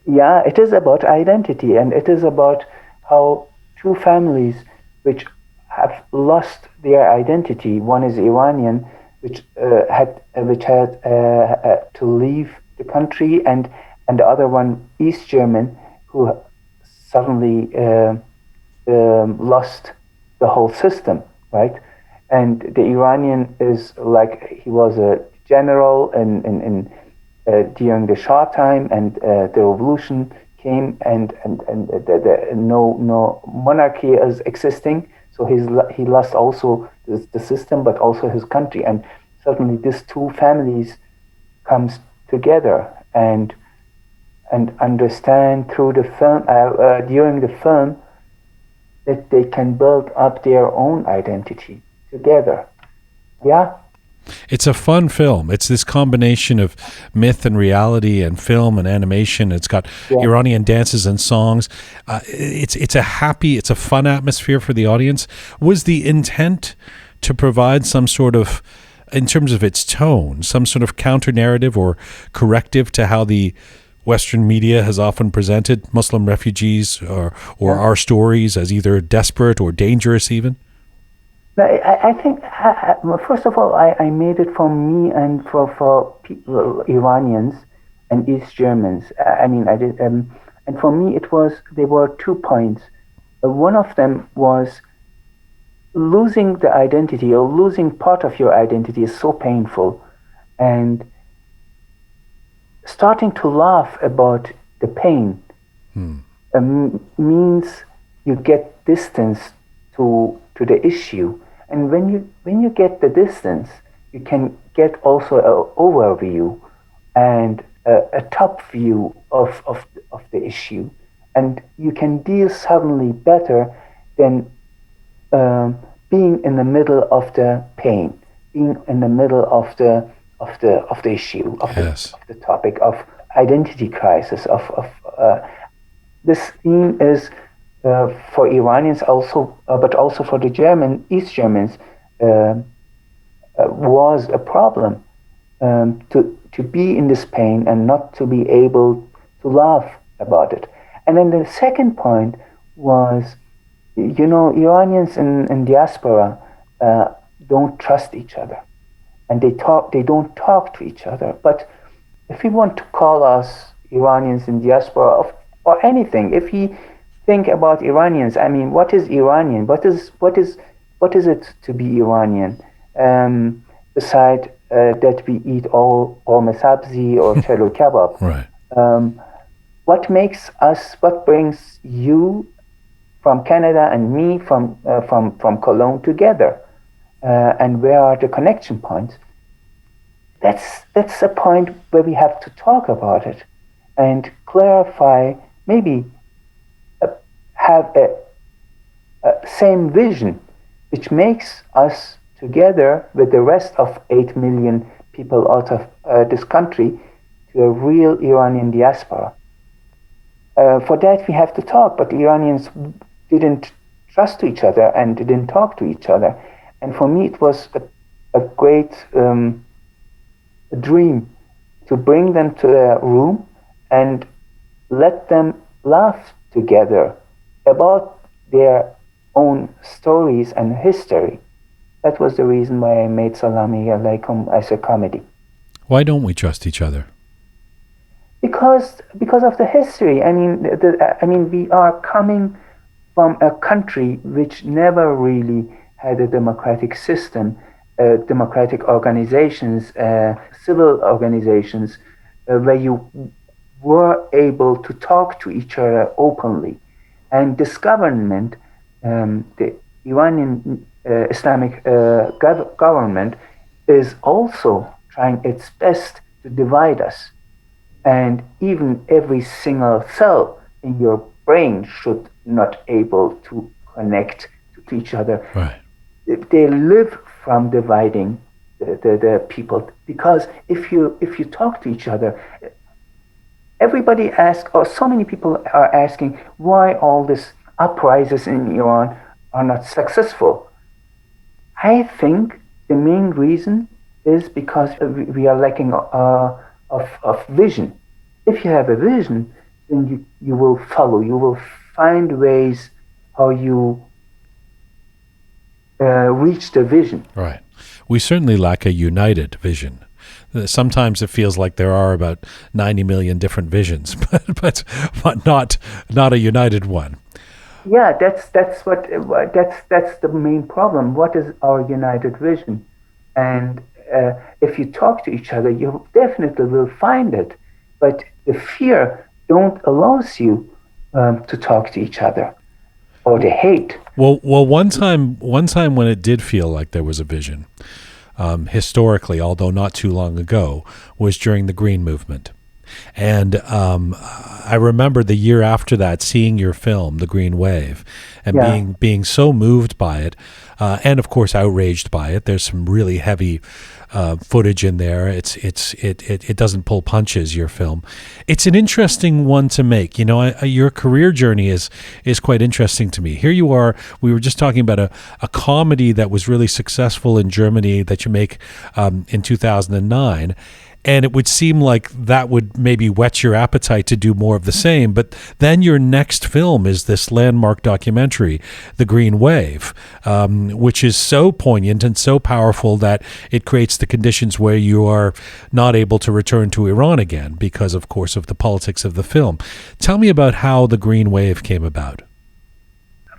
yeah, it is about identity, and it is about how two families which have lost their identity. One is Iranian, which had to leave the country, and the other one East German, who suddenly lost the whole system, right? And the Iranian is like he was a general in during the Shah time, and the revolution came, and no monarchy is existing. So he lost also the system, but also his country. And suddenly these two families comes together and understand through the film, during the film, that they can build up their own identity together. Yeah. It's a fun film. It's this combination of myth and reality and film and animation. It's got Iranian dances and songs. It's a fun atmosphere for the audience. Was the intent to provide some sort of, in terms of its tone, some sort of counter-narrative or corrective to how the Western media has often presented Muslim refugees or our stories as either desperate or dangerous even? I think, first of all, I made it for me and for people, Iranians and East Germans. I did, and for me there were 2 points. One of them was losing the identity, or losing part of your identity is so painful, and starting to laugh about the pain means you get distance to the issue. And when you get the distance, you can get also an overview and a top view of the issue, and you can deal suddenly better than being in the middle of the pain, being in the middle of the issue, of the topic of identity crisis. This theme is. For Iranians also, but also for the East Germans, was a problem to be in this pain and not to be able to laugh about it. And then the second point was, Iranians in diaspora don't trust each other, and they don't talk to each other. But if you want to call us Iranians in diaspora or anything, if he think about Iranians. I mean, what is Iranian? What is it to be Iranian? Beside that we eat all sabzi or chelo kebab. Right. What makes us? What brings you from Canada and me from Cologne together? And where are the connection points? That's a point where we have to talk about it and clarify. Maybe have a same vision, which makes us together with the rest of 8 million people out of this country to a real Iranian diaspora. For that we have to talk, but Iranians didn't trust each other and didn't talk to each other. And for me it was a great dream to bring them to a room and let them laugh together about their own stories and history. That was the reason why I made Salami Aleikum as a comedy. Why don't we trust each other? because of the history. I mean, we are coming from a country which never really had a democratic system, democratic organizations, civil organizations, where you were able to talk to each other openly. And this government, the Iranian Islamic government, is also trying its best to divide us. And even every single cell in your brain should not able to connect to each other. Right. They live from dividing the people, because if you talk to each other, everybody asks, or so many people are asking, why all these uprisings in Iran are not successful. I think the main reason is because we are lacking of vision. If you have a vision, then you will follow. You will find ways how you reach the vision. Right. We certainly lack a united vision. Sometimes it feels like there are about 90 million different visions, but not a united one. Yeah, that's the main problem. What is our united vision? And if you talk to each other, you definitely will find it. But the fear don't allows you to talk to each other, or the hate. Well, one time when it did feel like there was a vision, historically, although not too long ago, was during the Green Movement. And I remember the year after that, seeing your film, The Green Wave, and being so moved by it, and of course outraged by it. There's some really heavy footage in there. It doesn't pull punches, your film. It's an interesting one to make. You know, your career journey is quite interesting to me. Here you are. We were just talking about a comedy that was really successful in Germany that you make in 2009. And it would seem like that would maybe whet your appetite to do more of the same. But then your next film is this landmark documentary, The Green Wave, which is so poignant and so powerful that it creates the conditions where you are not able to return to Iran again because, of course, of the politics of the film. Tell me about how The Green Wave came about.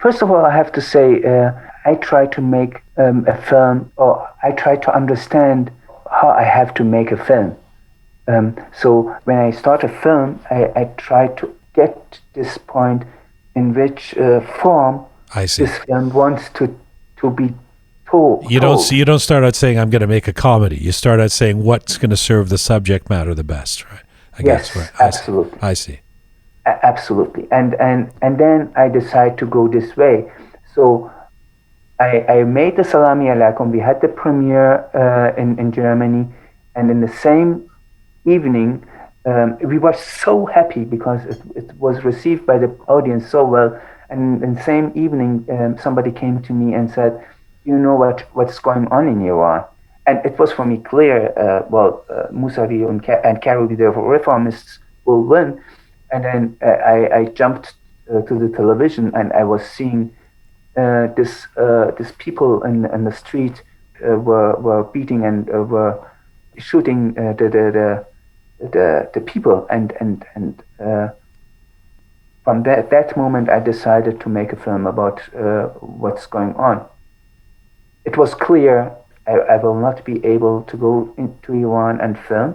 First of all, I have to say, I try to make a film, or I try to understand how I have to make a film. So when I start a film, I try to get this point in which form this film wants to be told. You don't start out saying I'm going to make a comedy. You start out saying what's going to serve the subject matter the best, right? I guess, right? Absolutely. I see. Absolutely. And then I decide to go this way. So I made the Salami Aleikum. We had the premiere in Germany, and in the same evening, we were so happy because it was received by the audience so well. And in the same evening, somebody came to me and said, "You know what's going on in Iran?" And it was for me clear. Mousavi and Karoubi, the reformists, will win. And then I jumped to the television, and I was seeing. These people in the street were beating and were shooting the people, and from that moment I decided to make a film about what's going on. It was clear I will not be able to go into Iran and film,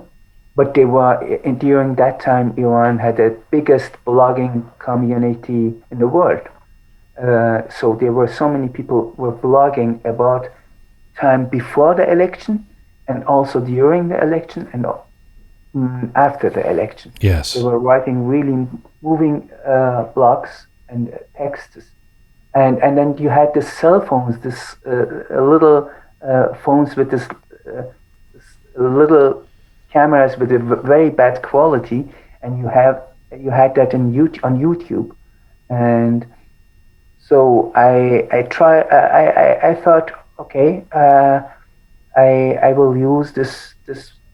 but during that time Iran had the biggest blogging community in the world. So there were so many people were blogging about time before the election, and also during the election, and after the election. Yes. They were writing really moving blogs and texts. And then you had the cell phones, this little phones with this little cameras with a very bad quality, and you had that on YouTube. And so I thought, okay, I will use this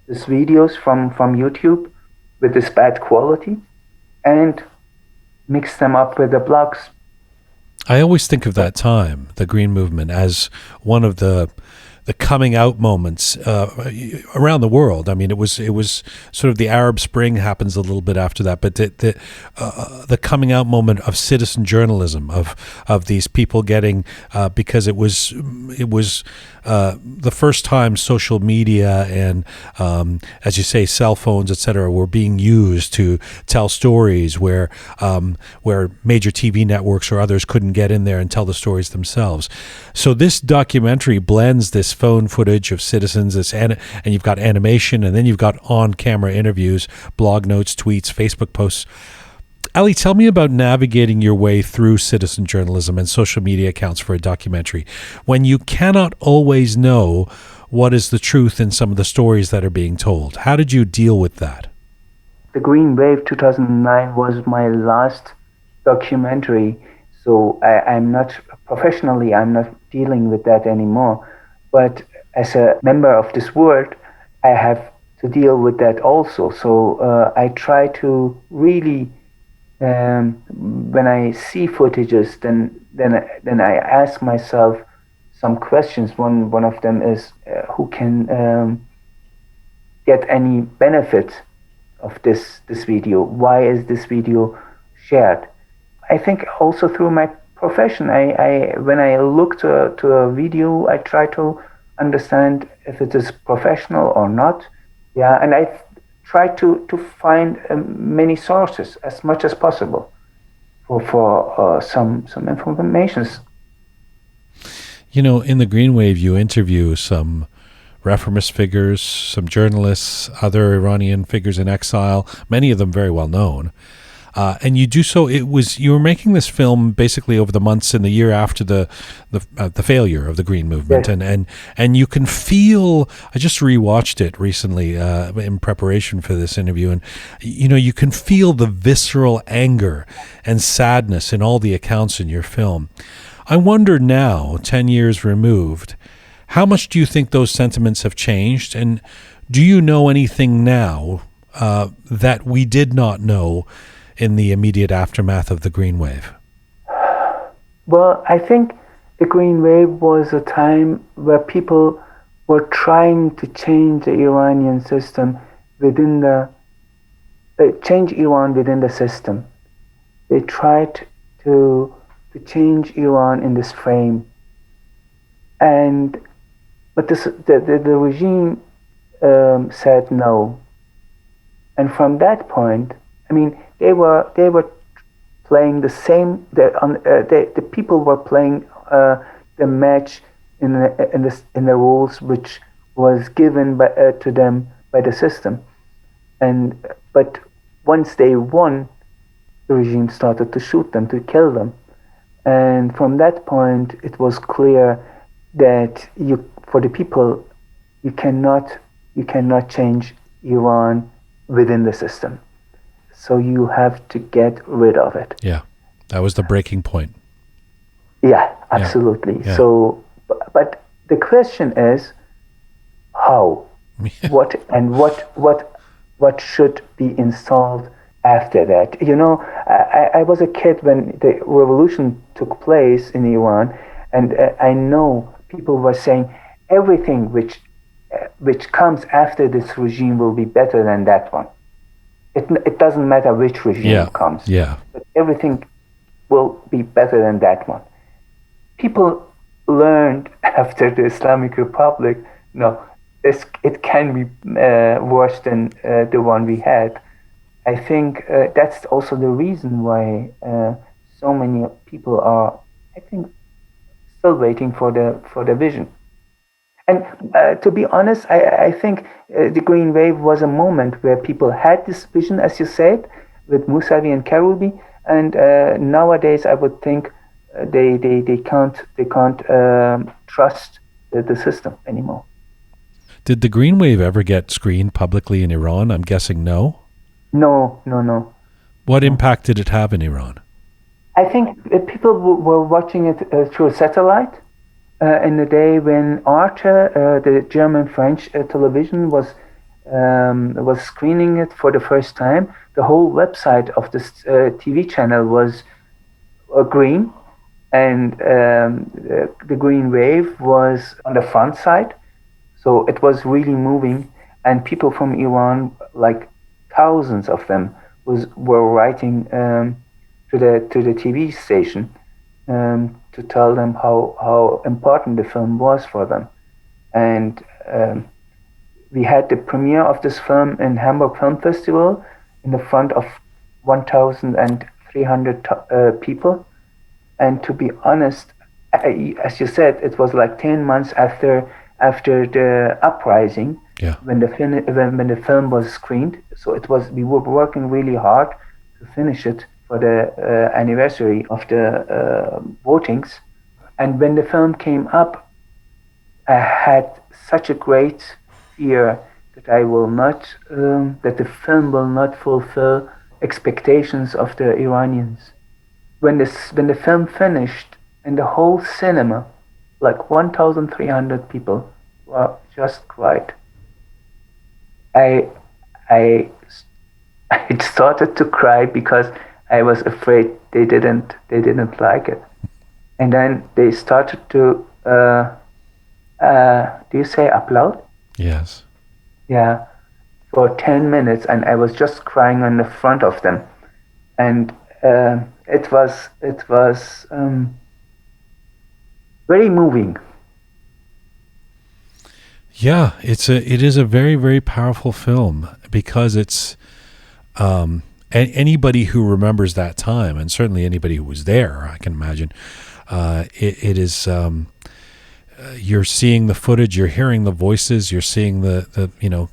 videos from YouTube with this bad quality and mix them up with the blogs. I always think of that time, the Green Movement, as one of the the coming out moments around the world. I mean, it was sort of the Arab Spring happens a little bit after that, but the coming out moment of citizen journalism of these people getting because it was the first time social media and as you say, cell phones, etc., were being used to tell stories where major TV networks or others couldn't get in there and tell the stories themselves. So this documentary blends this phone footage of citizens, and you've got animation, and then you've got on-camera interviews, blog notes, tweets, Facebook posts. Ali, tell me about navigating your way through citizen journalism and social media accounts for a documentary when you cannot always know what is the truth in some of the stories that are being told. How did you deal with that? The Green Wave 2009 was my last documentary, so I'm not dealing with that anymore. But as a member of this world, I have to deal with that also. So I try to really, when I see footages, then I ask myself some questions. One of them is who can get any benefit of this video? Why is this video shared? I think also through my profession, I when I look to a video, I try to understand if it is professional or not. Yeah, and I try to find many sources as much as possible for some information. You know, in the Green Wave, you interview some reformist figures, some journalists, other Iranian figures in exile, many of them very well known. And you do so. You were making this film basically over the months in the year after the failure of the Green Movement, yes. and you can feel. I just rewatched it recently in preparation for this interview, and you can feel the visceral anger and sadness in all the accounts in your film. I wonder now, 10 years removed, how much do you think those sentiments have changed, and do you know anything now that we did not know in the immediate aftermath of the Green Wave? Well, I think the Green Wave was a time where people were trying to change the Iranian system change Iran within the system. They tried to change Iran in this frame, but the regime said no, and from that point, I mean, they were playing the same. The people were playing the match in the rules which was given to them by the system. But once they won, the regime started to shoot them, to kill them, and from that point, it was clear that for the people, you cannot change Iran within the system. So you have to get rid of it. Yeah, that was the breaking point. Yeah, absolutely. Yeah. So, but the question is, how? What should be installed after that? I was a kid when the revolution took place in Iran, and I know people were saying everything which comes after this regime will be better than that one. It doesn't matter which regime comes. Yeah. But everything will be better than that one. People learned after the Islamic Republic, no, it can be worse than the one we had. I think that's also the reason why so many people are, I think, still waiting for the vision. And to be honest, I think the Green Wave was a moment where people had this vision, as you said, with Mousavi and Karoubi, and nowadays I would think they can't trust the system anymore. Did the Green Wave ever get screened publicly in Iran? I'm guessing no. No. What impact did it have in Iran? I think people were watching it through satellite. In the day when Arte, the German-French television was screening it for the first time, the whole website of this TV channel was green, and the Green Wave was on the front side. So it was really moving, and people from Iran, like thousands of them, were writing to the TV station to tell them how important the film was for them. And we had the premiere of this film in Hamburg Film Festival in the front of 1,300 people. And to be honest, as you said, it was like 10 months after the uprising, Yeah. when the film was screened. So we were working really hard to finish it for the anniversary of the votings. And when the film came up, I had such a great fear that that the film will not fulfill expectations of the Iranians. When the film finished, in the whole cinema, like 1,300 people were just cried. I started to cry because I was afraid they didn't like it, and then they started to do you say applaud? Yes. Yeah, for 10 minutes, and I was just crying on the front of them, and it was very moving. Yeah, it is a very, very powerful film because it's anybody who remembers that time, and certainly anybody who was there, I can imagine, it is you're seeing the footage, you're hearing the voices, you're seeing the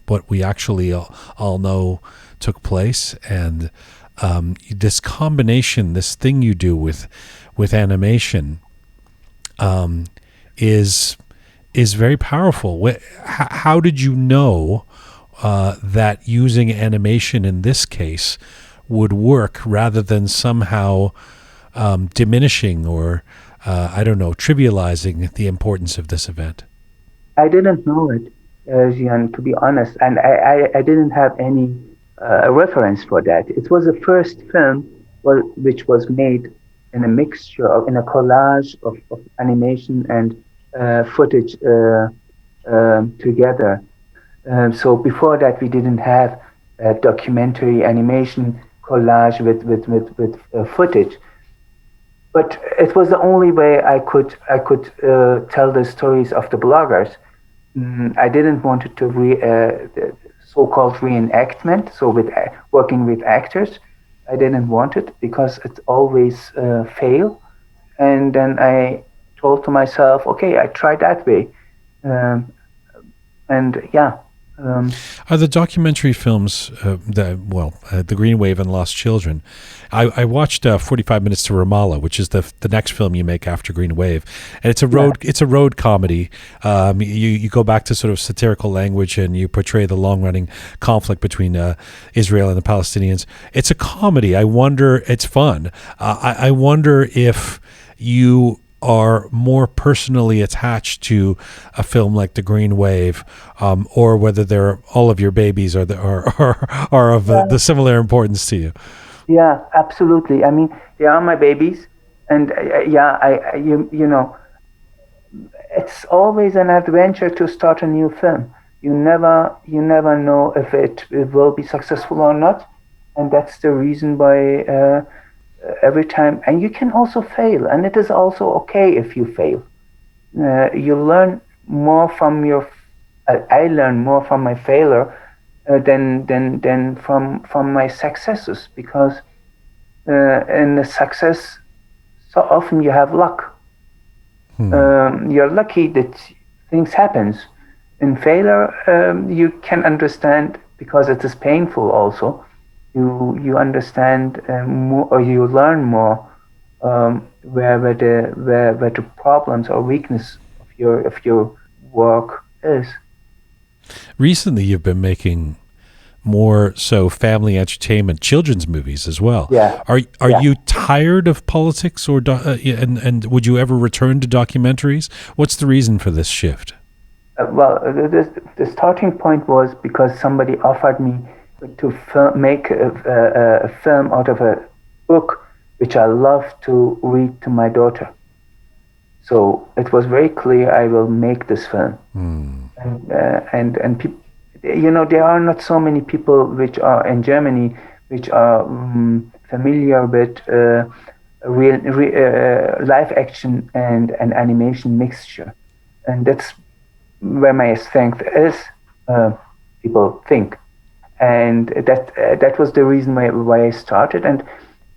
what we actually all know took place, and this combination, this thing you do with animation, is very powerful. How did you know that using animation in this case would work rather than somehow diminishing or trivializing the importance of this event? I didn't know it, Jian, to be honest, and I didn't have any reference for that. It was the first film which was made in a collage of animation and footage together. So before that, we didn't have a documentary animation collage with footage. But it was the only way I could tell the stories of the bloggers. I didn't want it to the so-called reenactment. So with working with actors, I didn't want it because it always fail. And then I told to myself, okay, I tried that way, and yeah. Are the documentary films, The Green Wave and Lost Children? I watched 45 Minutes to Ramallah, which is the next film you make after Green Wave, and it's a road comedy. You go back to sort of satirical language and you portray the long running conflict between Israel and the Palestinians. It's a comedy. I wonder. It's fun. I wonder if you are more personally attached to a film like The Green Wave, or whether all of your babies are of the similar importance to you. Yeah, absolutely. I mean, they are my babies, and it's always an adventure to start a new film. You never know if it will be successful or not, and that's the reason why. Every time, and you can also fail, and it is also okay if you fail. You learn more from I learn more from my failure than from my successes, because in the success, so often you have luck. You're lucky that things happens. In failure, you can understand because it is painful also. You understand more, or you learn more where the problems or weakness of your work is. Recently, you've been making more so family entertainment, children's movies as well. Yeah. Are you tired of politics, or and would you ever return to documentaries? What's the reason for this shift? The starting point was because somebody offered me to make a film out of a book which I love to read to my daughter. So it was very clear I will make this film. Mm. And people, there are not so many people which are in Germany which are familiar with real live action and animation mixture, and that's where my strength is. People think, and that was the reason why I started. And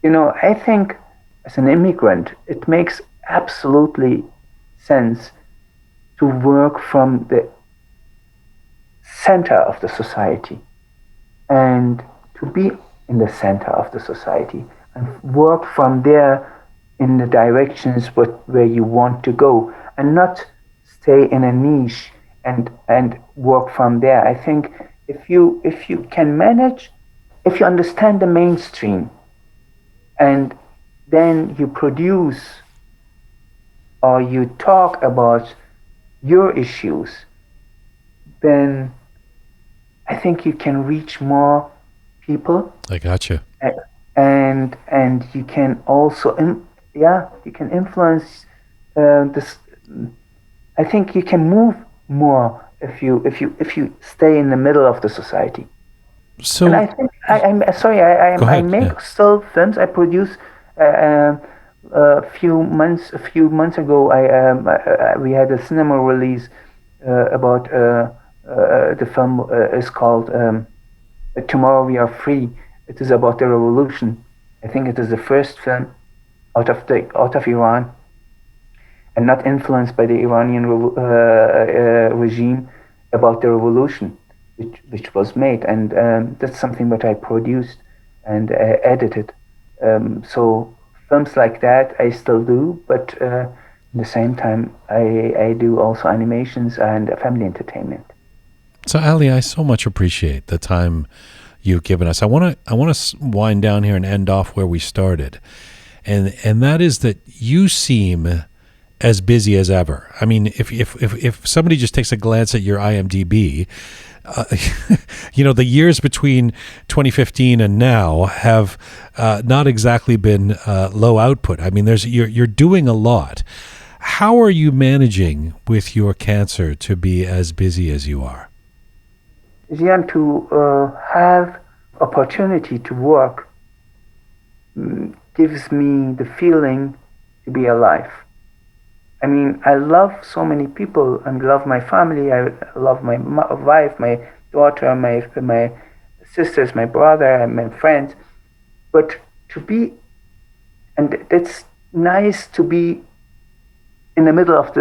I think as an immigrant, it makes absolutely sense to work from the center of the society and to be in the center of the society and work from there in the directions where you want to go, and not stay in a niche and work from there. I think if you can manage, if you understand the mainstream and then you produce or you talk about your issues, then I think you can reach more people. I gotcha. And you can also you can influence this. I think you can move more if you stay in the middle of the society. So, and I think I'm sorry. I make still films. I produce a few months ago. We had a cinema release about the film is called Tomorrow We Are Free. It is about the revolution. I think it is the first film out of Iran, and not influenced by the Iranian regime, about the revolution which was made. And that's something that I produced and edited. So films like that I still do, but at the same time I do also animations and family entertainment. So Ali, I so much appreciate the time you've given us. I want to wind down here and end off where we started, and that is that you seem as busy as ever. I mean, if somebody just takes a glance at your IMDb, the years between 2015 and now have not exactly been low output. I mean, you're doing a lot. How are you managing with your cancer to be as busy as you are? Jian, to have opportunity to work gives me the feeling to be alive. I mean, I love so many people. I love my family. I love my wife, my daughter, my sisters, my brother, and my friends. But and it's nice to be in the middle of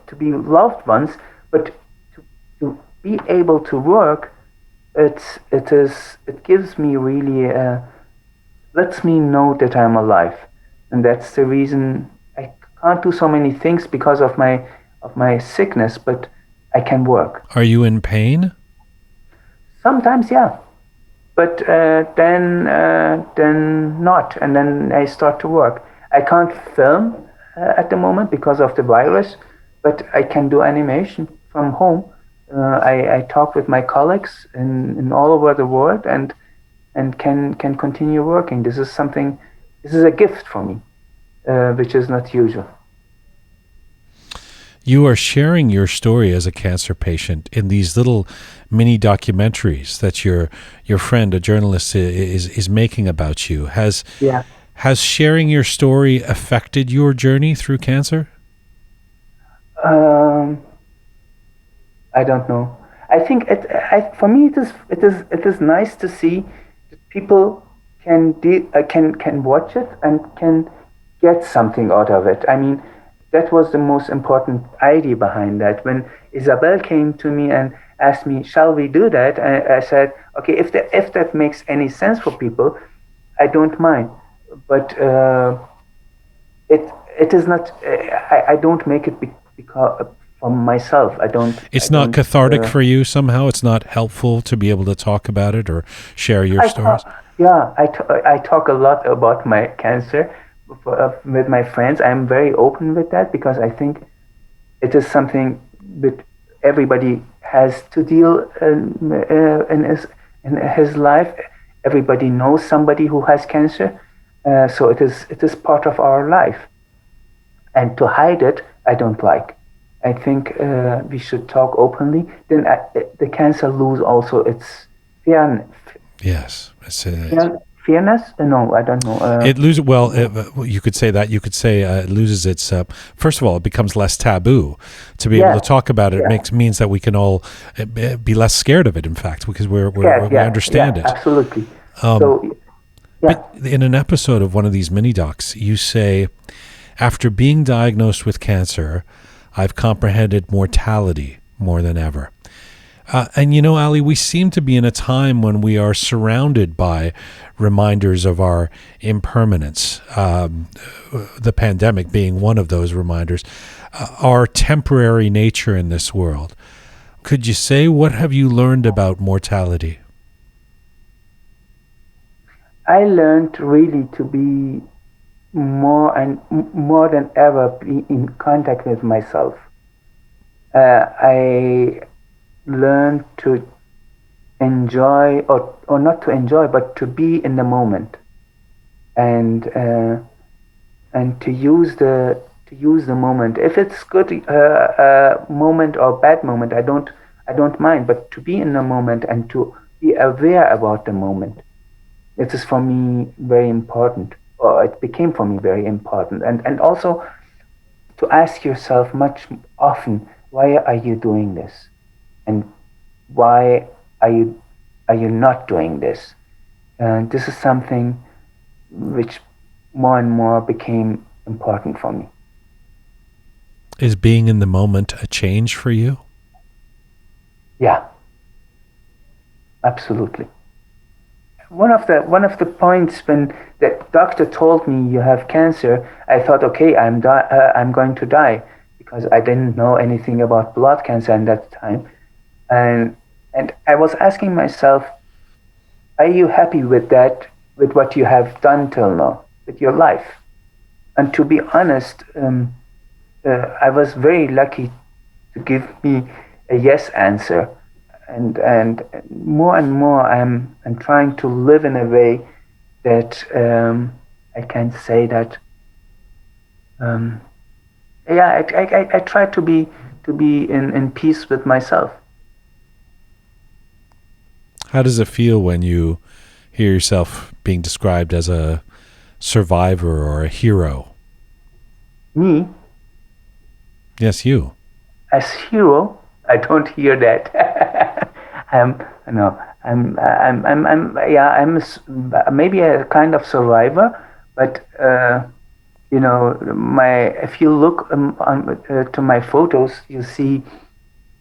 to be loved ones, but to be able to work, it gives me really lets me know that I'm alive, and that's the reason I can't do so many things because of my sickness, but I can work. Are you in pain? Sometimes, yeah, but then not, and then I start to work. I can't film at the moment because of the virus, but I can do animation from home. I talk with my colleagues in all over the world and can continue working. This is a gift for me, which is not usual. You are sharing your story as a cancer patient in these little mini documentaries that your friend, a journalist, is making about you. Has sharing your story affected your journey through cancer? I don't know. I think for me it is nice to see that people can watch it and can get something out of it. I mean, that was the most important idea behind that. When Isabel came to me and asked me, "Shall we do that?" I said, "Okay, if that makes any sense for people, I don't mind." But it is not. I don't make it because for myself. It's not cathartic for you somehow. It's not helpful to be able to talk about it or share your stories. I talk a lot about my cancer with my friends. I'm very open with that because I think it is something that everybody has to deal in his life. Everybody knows somebody who has cancer, so it is part of our life. and to hide it, I don't like. I think we should talk openly. Then the cancer lose also its fairness. Yes. Fairness? No, I don't know. It loses. Well, you could say that. You could say it loses its. First of all, it becomes less taboo to be able to talk about it. It means that we can all be less scared of it. In fact, because we understand it. Absolutely. But in an episode of one of these mini docs, you say, after being diagnosed with cancer, I've comprehended mortality more than ever. And you know, Ali, we seem to be in a time when we are surrounded by reminders of our impermanence, the pandemic being one of those reminders, our temporary nature in this world. Could you say, what have you learned about mortality? I learned really to be more than ever be in contact with myself. I learned to enjoy, or not to enjoy, but to be in the moment, and to use the moment. If it's good moment or bad moment, I don't mind. But to be in the moment and to be aware about the moment, it is for me very important. Or it became for me very important, and also to ask yourself much often, why are you doing this, and why are you not doing this? And this is something which more and more became important for me. Is being in the moment a change for you? Yeah, absolutely. One of the points when the doctor told me you have cancer, I thought, okay, I'm going to die, because I didn't know anything about blood cancer at that time, and I was asking myself, are you happy with that, with what you have done till now, with your life? And to be honest, I was very lucky to give me a yes answer. And more I'm trying to live in a way that I can say that I try to be in peace with myself. How does it feel when you hear yourself being described as a survivor or a hero? Me? Yes, you. As hero? I don't hear that. I'm maybe a kind of survivor, but if you look to my photos, you see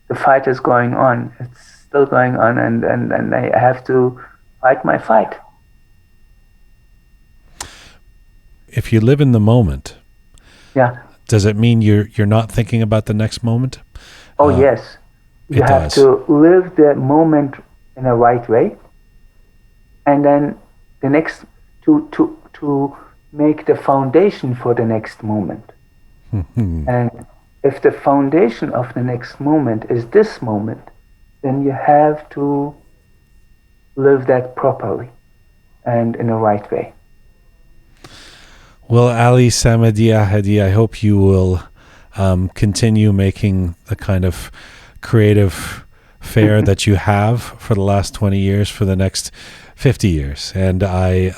the fight is going on. It's still going on, and I have to fight my fight. If you live in the moment, does it mean you're not thinking about the next moment? Oh yes. You have to live the moment in a right way, and then the next to make the foundation for the next moment. And if the foundation of the next moment is this moment, then you have to live that properly and in a right way. Well, Ali Samadi Ahadi, I hope you will continue making the kind of creative fare that you have for the last 20 years, for the next 50 years. And I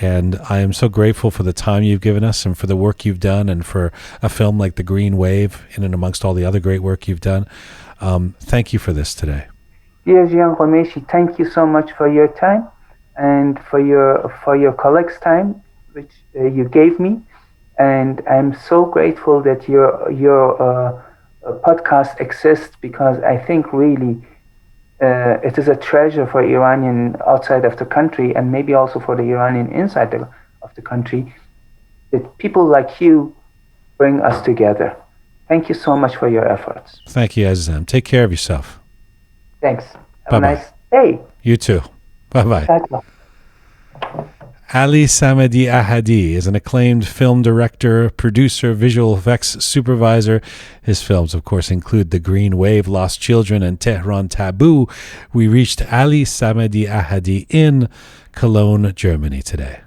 am so grateful for the time you've given us and for the work you've done, and for a film like The Green Wave, in and amongst all the other great work you've done. Thank you for this today. Dear Jian Ghomeshi, thank you so much for your time and for your colleagues' time, which you gave me. And I'm so grateful that your podcast exists, because I think really it is a treasure for Iranian outside of the country, and maybe also for the Iranian inside of the country, that people like you bring us together. Thank you so much for your efforts. Thank you, Azizam. Take care of yourself. Thanks. Have Bye-bye. a nice day. You too. Bye-bye. Bye-bye. Ali Samadi Ahadi is an acclaimed film director, producer, visual effects supervisor. His films, of course, include The Green Wave, Lost Children, and Tehran Taboo. We reached Ali Samadi Ahadi in Cologne, Germany today.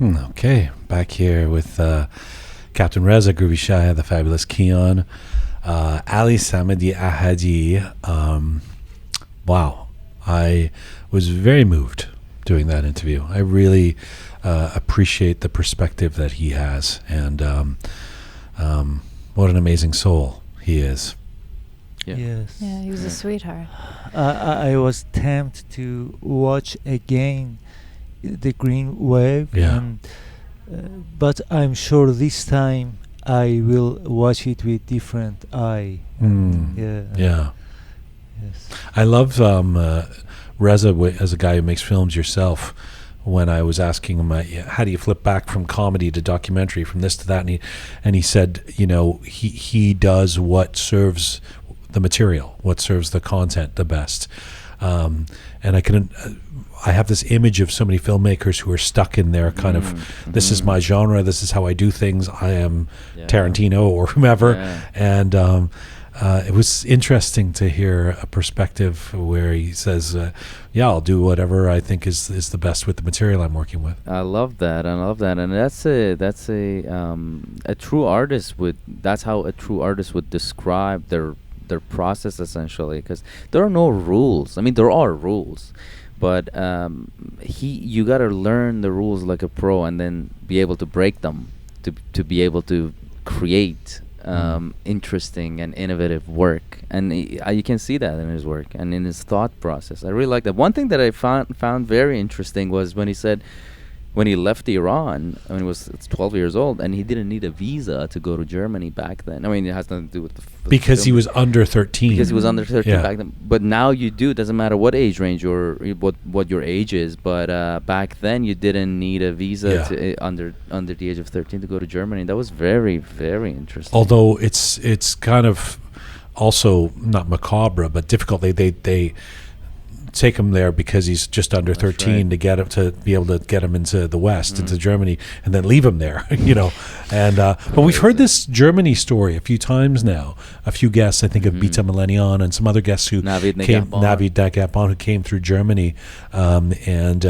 Okay, back here with Captain Reza Grubishaya, the fabulous Jian, Ali Samadi Ahadi. Wow, I was very moved doing that interview. I really appreciate the perspective that he has, and what an amazing soul he is. Yeah. Yes. Yeah, he was a sweetheart. I was tempted to watch again the Green Wave, Yeah. and, but I'm sure this time I will watch it with different eye. Yeah. Yeah. Yes. I love Reza as a guy who makes films yourself. When I was asking him, how do you flip back from comedy to documentary, from this to that, and he said, he does what serves the material, what serves the content the best. And I have this image of so many filmmakers who are stuck in their kind of, this is my genre, this is how I do things, I am Tarantino or whomever. Yeah. And it was interesting to hear a perspective where he says, I'll do whatever I think is the best with the material I'm working with. I love that, and that's a true artist that's how a true artist would describe their process, essentially, because there are no rules. I mean, there are rules, but you got to learn the rules like a pro, and then be able to break them to be able to create interesting and innovative work, and you can see that in his work and in his thought process. I really like that. One thing that I found very interesting was when he said, when he left Iran when he was 12 years old, and he didn't need a visa to go to Germany back then. I mean, it has nothing to do with because he was under 13. Because he was under 13 Yeah. back then. But now you do. It doesn't matter what age range or what your age is. But back then you didn't need a visa to under the age of 13 to go to Germany. That was very, very interesting. Although it's kind of also not macabre, but difficult. They take him there because he's just under 13 to get him to be able to get him into the West, into Germany, and then leave him there, And but we've heard this Germany story a few times now. A few guests, I think of Bita Millennion and some other guests who Navid Nagapon, who came through Germany, and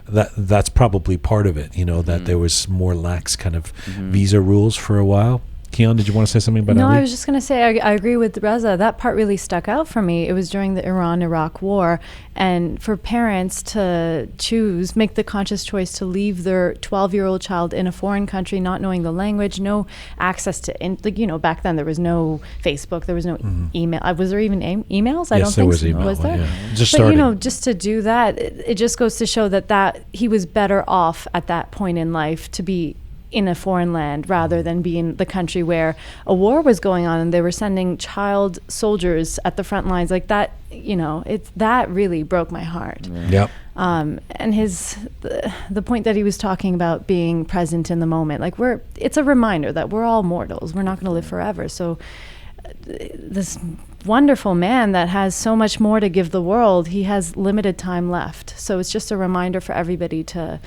that's probably part of it. That there was more lax kind of visa rules for a while. Jian, did you want to say something about No, Ali? I was just going to say, I agree with Reza. That part really stuck out for me. It was during the Iran-Iraq war, and for parents to make the conscious choice to leave their 12-year-old child in a foreign country, not knowing the language, no access to, back then there was no Facebook, there was no email. Was there even emails? I don't think so. Email. Was there? Yeah. Just but, starting. just to do that, it just goes to show that he was better off at that point in life to be in a foreign land rather than be in the country where a war was going on and they were sending child soldiers at the front lines like that. That really broke my heart. Yep. And the point that he was talking about being present in the moment, it's a reminder that we're all mortals. We're not going to live forever. So this wonderful man that has so much more to give the world, he has limited time left. So it's just a reminder for everybody to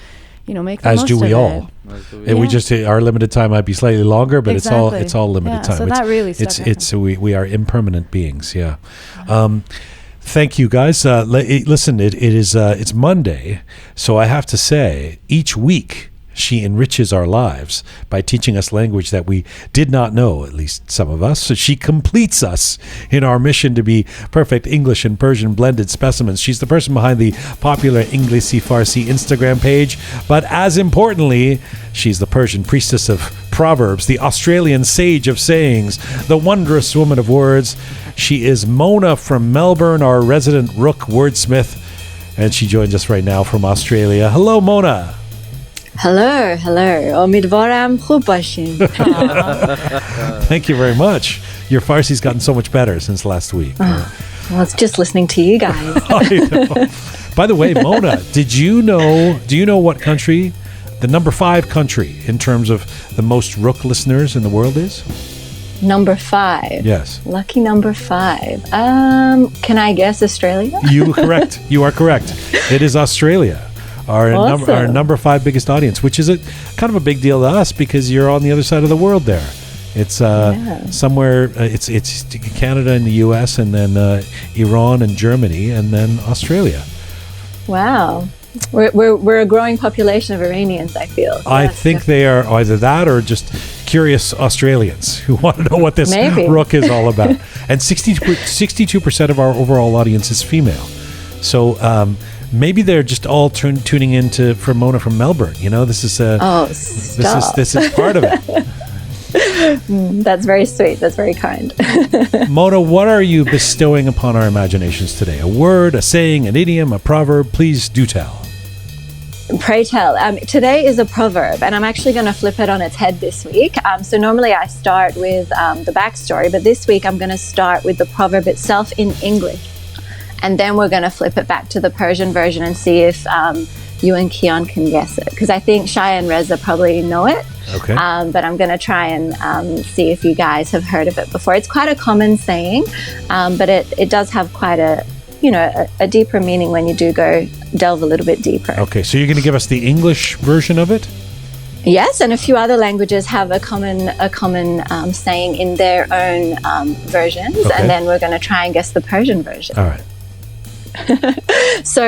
make the As most do we of all. it. And we just our limited time might be slightly longer, but Exactly. it's all limited time. So that really stuck it's we are impermanent beings. Yeah. Thank you, guys. Listen, it's Monday, so I have to say, each week she enriches our lives by teaching us language that we did not know, at least some of us. So she completes us in our mission to be perfect English and Persian blended specimens. She's the person behind the popular Inglisi Farsi Instagram page, but as importantly, she's the Persian priestess of proverbs, the Australian sage of sayings, the wondrous woman of words. She is Mona from Melbourne, our resident Roqe wordsmith, and she joins us right now from Australia. Hello, Mona. Hello. امیدوارم خوب باشین. Thank you very much. Your Farsi's gotten so much better since last week. Well, it's just listening to you guys. I know. By the way, Mona, do you know what country, the number 5 country in terms of the most Roqe listeners in the world is? Number 5. Yes. Lucky number 5. Can I guess Australia? You are correct. It is Australia. Awesome. Our number 5 biggest audience, which is kind of a big deal to us because you're on the other side of the world there. It's somewhere, it's Canada and the US, and then Iran and Germany, and then Australia. Wow. We're a growing population of Iranians, I feel. I think they are either that or just curious Australians who want to know what this Roqe is all about. And 62% of our overall audience is female. So maybe they're just all tuning in for Mona from Melbourne. You know, this is this is part of it. That's very sweet. That's very kind. Mona, what are you bestowing upon our imaginations today? A word, a saying, an idiom, a proverb? Please do tell. Pray tell. Today is a proverb, and I'm actually going to flip it on its head this week. So normally I start with the backstory, but this week I'm going to start with the proverb itself in English. And then we're going to flip it back to the Persian version and see if you and Kian can guess it. Because I think Shai and Reza probably know it. Okay. But I'm going to try and see if you guys have heard of it before. It's quite a common saying, but it does have quite a deeper meaning when you do go delve a little bit deeper. Okay, so you're going to give us the English version of it? Yes, and a few other languages have a common saying in their own versions, and then we're going to try and guess the Persian version. All right. So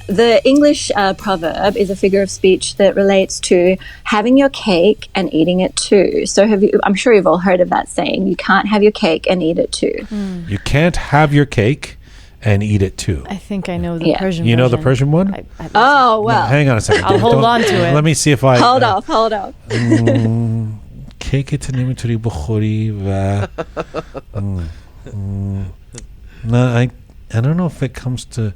the English proverb is a figure of speech that relates to having your cake and eating it too. So I'm sure you've all heard of that saying, you can't have your cake and eat it too. You can't have your cake and eat it too. I think I know the Persian You know version. the Persian one? Well. No, hang on a second. I'll hold on to it. Let me see if I... Hold off. کیکت نمیتونی بخوری و no, I don't know if it comes to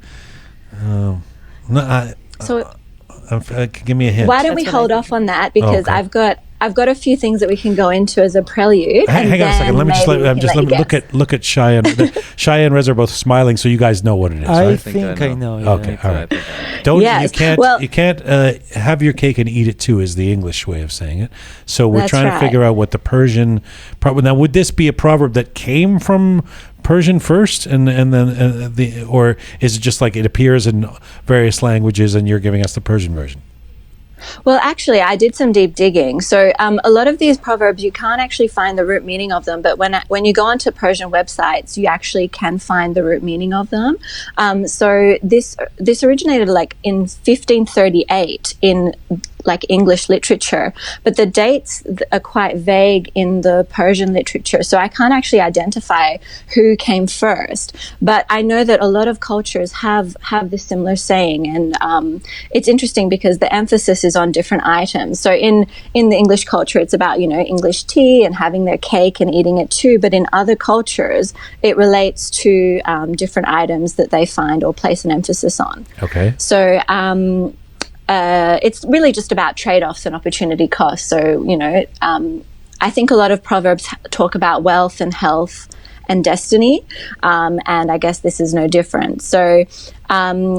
give me a hint. Why don't we hold off on that, because I've got a few things that we can go into as a prelude. Hang on a second. Let me look at Shai and Shai and Reza are both smiling, so you guys know what it is. I right? think I know. Yeah. Okay, all right. You can't have your cake and eat it too is the English way of saying it. So we're trying to figure out what the Persian proverb. Now, would this be a proverb that came from Persian first, and then or is it just like it appears in various languages, and you're giving us the Persian version? Well, actually, I did some deep digging. So a lot of these proverbs, you can't actually find the root meaning of them. But when you go onto Persian websites, you actually can find the root meaning of them. So this originated like in 1538 in like English literature, but the dates are quite vague in the Persian literature. So I can't actually identify who came first. But I know that a lot of cultures have this similar saying, and it's interesting because the emphasis is on different items. So in the English culture, it's about, English tea and having their cake and eating it too. But in other cultures, it relates to different items that they find or place an emphasis on. Okay. So it's really just about trade-offs and opportunity costs. So, I think a lot of proverbs talk about wealth and health and destiny, and I guess this is no different. So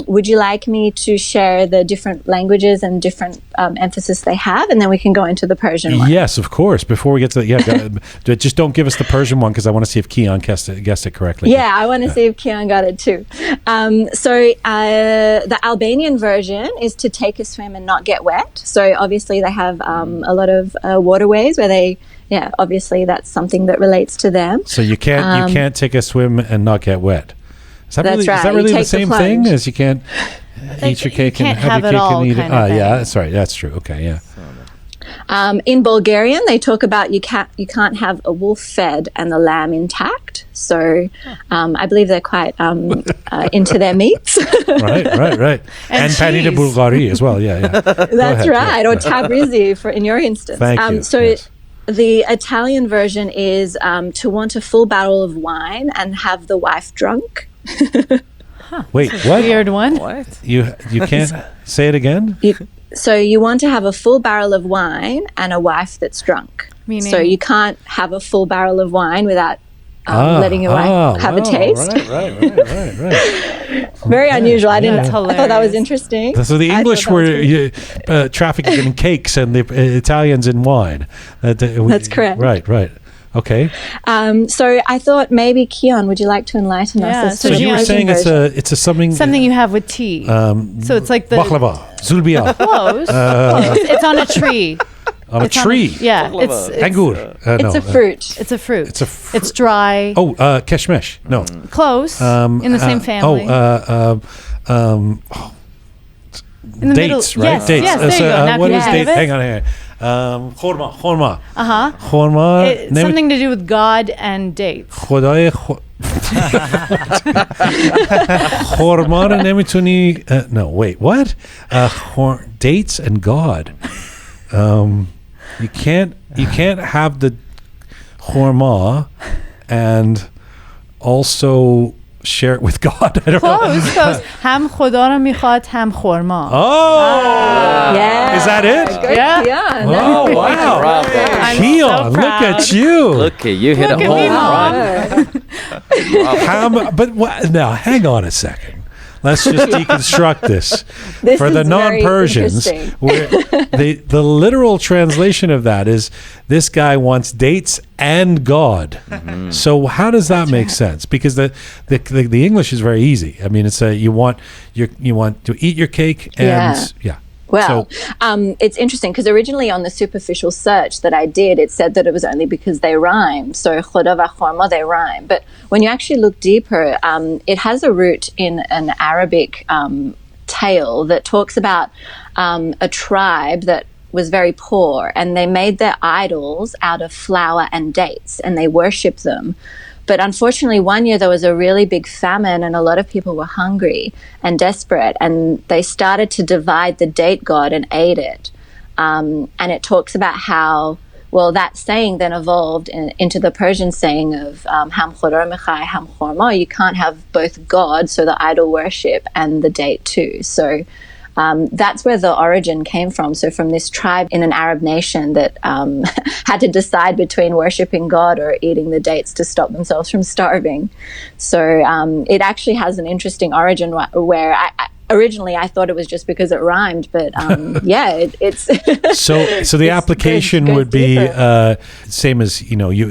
would you like me to share the different languages and different emphasis they have, and then we can go into the Persian one? Yes, of course. Before we get to just don't give us the Persian one, because I want to see if Kian guessed it correctly. Yeah, I want to see if Kian got it too. So the Albanian version is to take a swim and not get wet. So obviously they have a lot of waterways where they... Yeah, obviously that's something that relates to them. So you can't take a swim and not get wet. Is that really the same thing as you can't eat your cake and have your cake and eat it? Yeah, that's right. That's true. Okay, yeah. In Bulgarian, they talk about you can't have a wolf fed and the lamb intact. So I believe they're quite into their meats. Right. And Panita Bulgari as well. Yeah. That's right. Or Tabrizi in your instance. Thank you. So yes. The Italian version is to want a full barrel of wine and have the wife drunk. Wait, what? Weird one. What? You can't say it again? So you want to have a full barrel of wine and a wife that's drunk. Meaning? So you can't have a full barrel of wine without letting your wife have a taste. Right. Very unusual. I That's thought that was interesting. So the English were trafficking in cakes and the Italians in wine. That's correct. Right. Okay. So I thought maybe Kian, would you like to enlighten us? As So to you were saying it's a something you have with tea. So it's like the baklava, zulbiya. Close. It's on a tree. On a tree. It's Angur. It's a fruit. It's a fruit. It's dry. Oh, keshmesh. No. Close. In the same family. In the dates, middle. right? Yes, Dates. yes, there you go. Now What can is you date? give it? Hang on. Khorma. It's something to do with God and dates. خدای خورما رو نمیتونی no wait what dates and God you can't have the khorma and also share it with God. I don't know. Close. هم خدا رو میخواد هم خورما. Yeah. Is that it? Yeah. Yeah. Oh wow. Bravo. I'm Keon, so look proud. at you. Look at you hit Look a at home me, run. But now hang on a second. Let's just deconstruct this. This For the is very non-Persians, interesting. where the literal translation of that is this guy wants dates and God. So how does that make sense? Because the English is very easy. I mean, it's you want to eat your cake and yeah. Well, it's interesting because originally on the superficial search that I did, it said that it was only because they rhyme. So khoda va khorma, they rhyme. But when you actually look deeper, it has a root in an Arabic tale that talks about a tribe that was very poor and they made their idols out of flour and dates and they worshiped them. But unfortunately, one year there was a really big famine and a lot of people were hungry and desperate and they started to divide the date god and ate it. And it talks about how, well, that saying then evolved into the Persian saying of ham khoda mikhai ham khorma. You can't have both God, so the idol worship, and the date too. So that's where the origin came from. So from this tribe in an Arab nation that had to decide between worshipping God or eating the dates to stop themselves from starving. So it actually has an interesting origin where originally I thought it was just because it rhymed, but it's so the application would be same as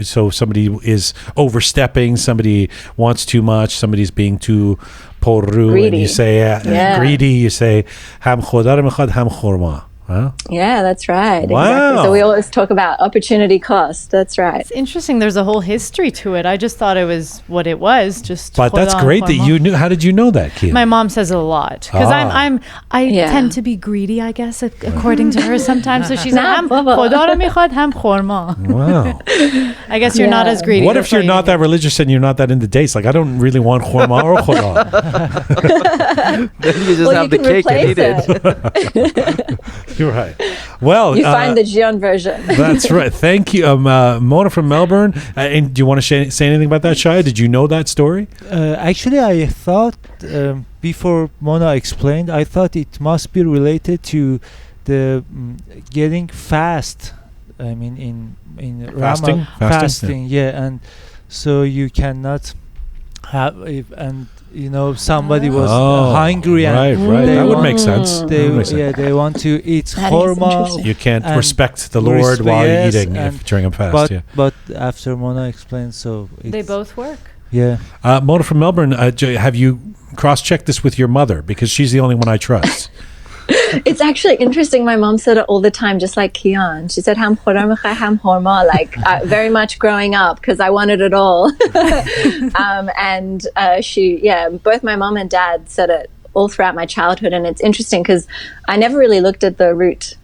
so somebody is overstepping, somebody wants too much, somebody's being too porru, and you say greedy, you say ham khoda رو میخواد ham khorma. Huh? Yeah, that's right. Wow. Exactly. So we always talk about opportunity cost. That's right. It's interesting. There's a whole history to it. I just thought it was what it was. But that's great that you knew. How did you know that, Kia? My mom says it a lot because I tend to be greedy, I guess, according to her sometimes. So she's like, ham khoda رو میخواد ham khorma. Wow. I guess you're not as greedy. What if you're not that religious and you're not that into dates? Like, I don't really want khorma or khoda. Then you just have the cake and eat it. You're right. Well, you find the Jian version. That's right. Thank you, Mona from Melbourne. And do you want to say anything about that, Shaya? Did you know that story? Actually, I thought before Mona explained, I thought it must be related to the getting fast. I mean, in fasting. Yeah, and so you cannot have somebody was hungry and right. That would make sense. They want to eat khorma. You can't respect the Lord while you're eating during a fast. But after Mona explained, so they both work. Yeah. Mona from Melbourne, have you cross-checked this with your mother? Because she's the only one I trust. It's actually interesting. My mom said it all the time, just like Kian. She said ham khoda mikhai ham khorma, like very much growing up because I wanted it all. And both my mom and dad said it all throughout my childhood, and it's interesting because I never really looked at the root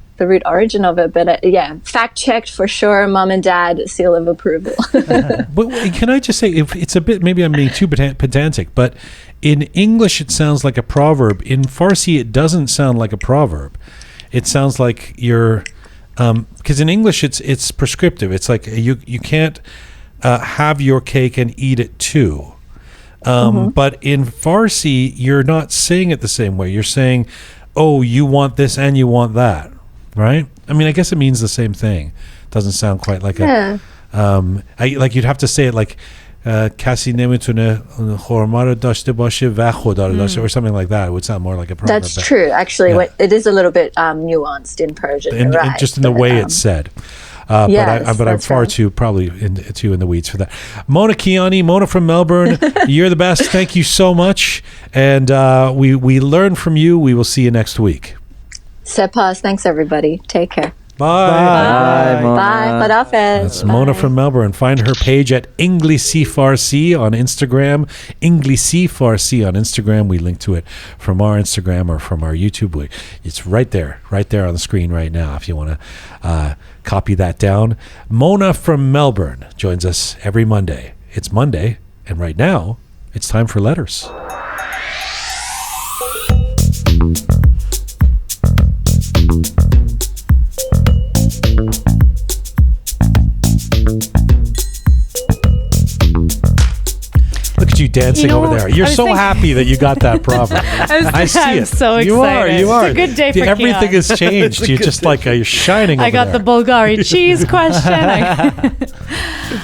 origin of it, but fact checked for sure. Mom and dad, seal of approval. But can I just say, if it's a bit, maybe I'm being too pedantic, but in English it sounds like a proverb. In Farsi it doesn't sound like a proverb. It sounds like you're because in English it's prescriptive. It's like you can't have your cake and eat it too. But in Farsi you're not saying it the same way. You're saying, oh, you want this and you want that. Right? I mean, I guess it means the same thing. Doesn't sound quite like like you'd have to say it like کسی نمیتونه خورما رو داشته باشه و خدا رو داشته or something like that. It would sound more like a proverb. That's true. Actually, it is a little bit nuanced in Persian. Right. Just in the way it's said. But I'm far too in the weeds for that. Mona Kiani, Mona from Melbourne, you're the best. Thank you so much. And we learn from you. We will see you next week. Sepas. Thanks, everybody. Take care. Bye. Bye, Mona. Bye. Khodafez. That's Mona from Melbourne. Find her page at Inglisi Farsi on Instagram. Inglisi Farsi on Instagram. We link to it from our Instagram or from our YouTube. It's right there on the screen right now if you want to copy that down. Mona from Melbourne joins us every Monday. It's Monday, and right now, it's time for letters. Look at you dancing over there. You're so happy that you got that proverb. I see I'm it. so You excited. are. It's a good day for Everything Jian. has changed. You're just like you're shining. I over got there. the Bulgari cheese question.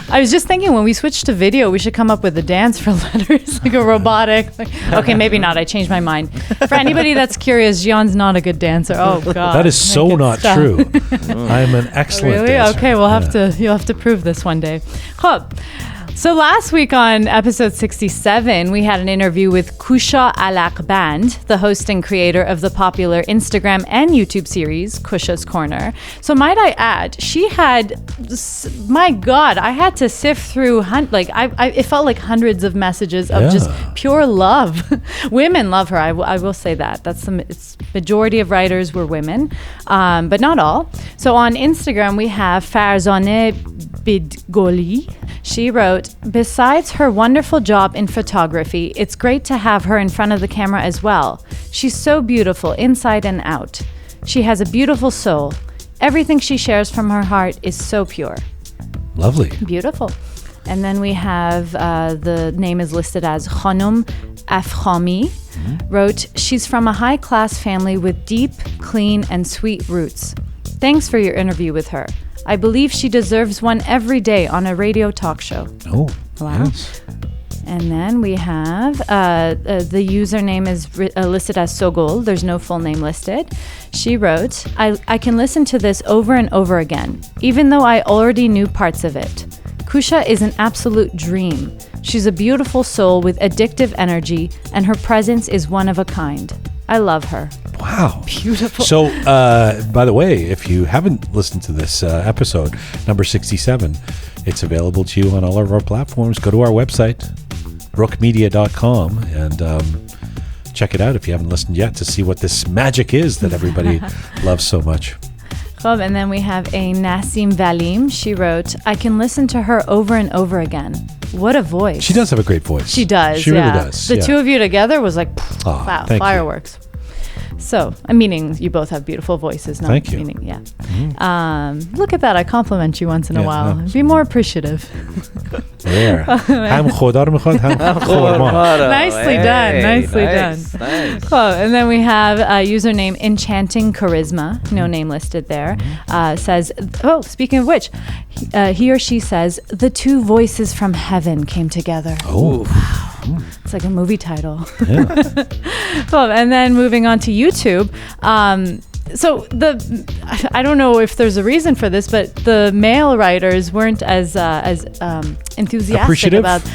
I was just thinking when we switch to video, we should come up with a dance for letters, like a robotic. Okay, maybe not. I changed my mind. For anybody that's curious, Jian's not a good dancer. Oh God, That is so Make it not stop. true. I am an excellent Really? dancer. Okay, you'll have to prove this one day. Khub. So last week on episode 67, we had an interview with Kusha Alaqband, the host and creator of the popular Instagram and YouTube series Kusha's Corner. So might I add, she had, my God, I had to sift through, it felt like hundreds of messages of just pure love. Women love her. I will say that. It's majority of writers were women, but not all. So on Instagram, we have Farzaneh Bidgoli. She wrote, besides her wonderful job in photography, it's great to have her in front of the camera as well. She's so beautiful inside and out. She has a beautiful soul. Everything she shares from her heart is so pure. Lovely. Beautiful. And then we have, the name is listed as Khanum Afkhami. Wrote, she's from a high-class family with deep, clean, and sweet roots. Thanks for your interview with her. I believe she deserves one every day on a radio talk show. Oh, wow. Yes. And then we have, the username is listed as Sogol. There's no full name listed. She wrote, I can listen to this over and over again, even though I already knew parts of it. Kusha is an absolute dream. She's a beautiful soul with addictive energy, and her presence is one of a kind. I love her. Wow. Beautiful. So, by the way, if you haven't listened to this episode, number 67, it's available to you on all of our platforms. Go to our website, roqemedia.com, and check it out if you haven't listened yet to see what this magic is that everybody loves so much. And then we have a Nasim Valim. She wrote, I can listen to her over and over again. What a voice. She does have a great voice. She does. She really does. The two of you together was like, wow, thank you. fireworks. So, I'm meaning you both have beautiful voices. Not Thank you. Meaning, yeah. Look at that. I compliment you once in a while. no. Be more appreciative. There. هم خدا رو میخواد هم خورما. Nicely done. Nicely done. Nice. Cool. And then we have a username Enchanting Charisma, no name listed there, says, speaking of which, he or she says, the two voices from heaven came together. Oh. Wow. It's like a movie title. Yeah. Cool. And then moving on to YouTube. So I don't know if there's a reason for this, but the male writers weren't as enthusiastic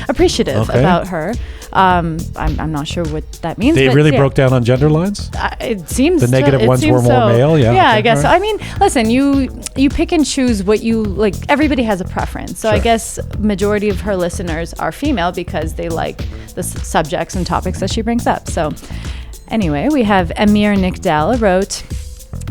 appreciative Okay. about her. I'm not sure what that means. They but really yeah. broke down on gender lines? It seems The negative ones were more male, yeah, Yeah, okay, I guess. So. alright. I mean, listen, you pick and choose what you like. Everybody has a preference. So I Sure. guess majority of her listeners are female because they like the subjects and topics that she brings up. So anyway, we have Amir Nickdell wrote,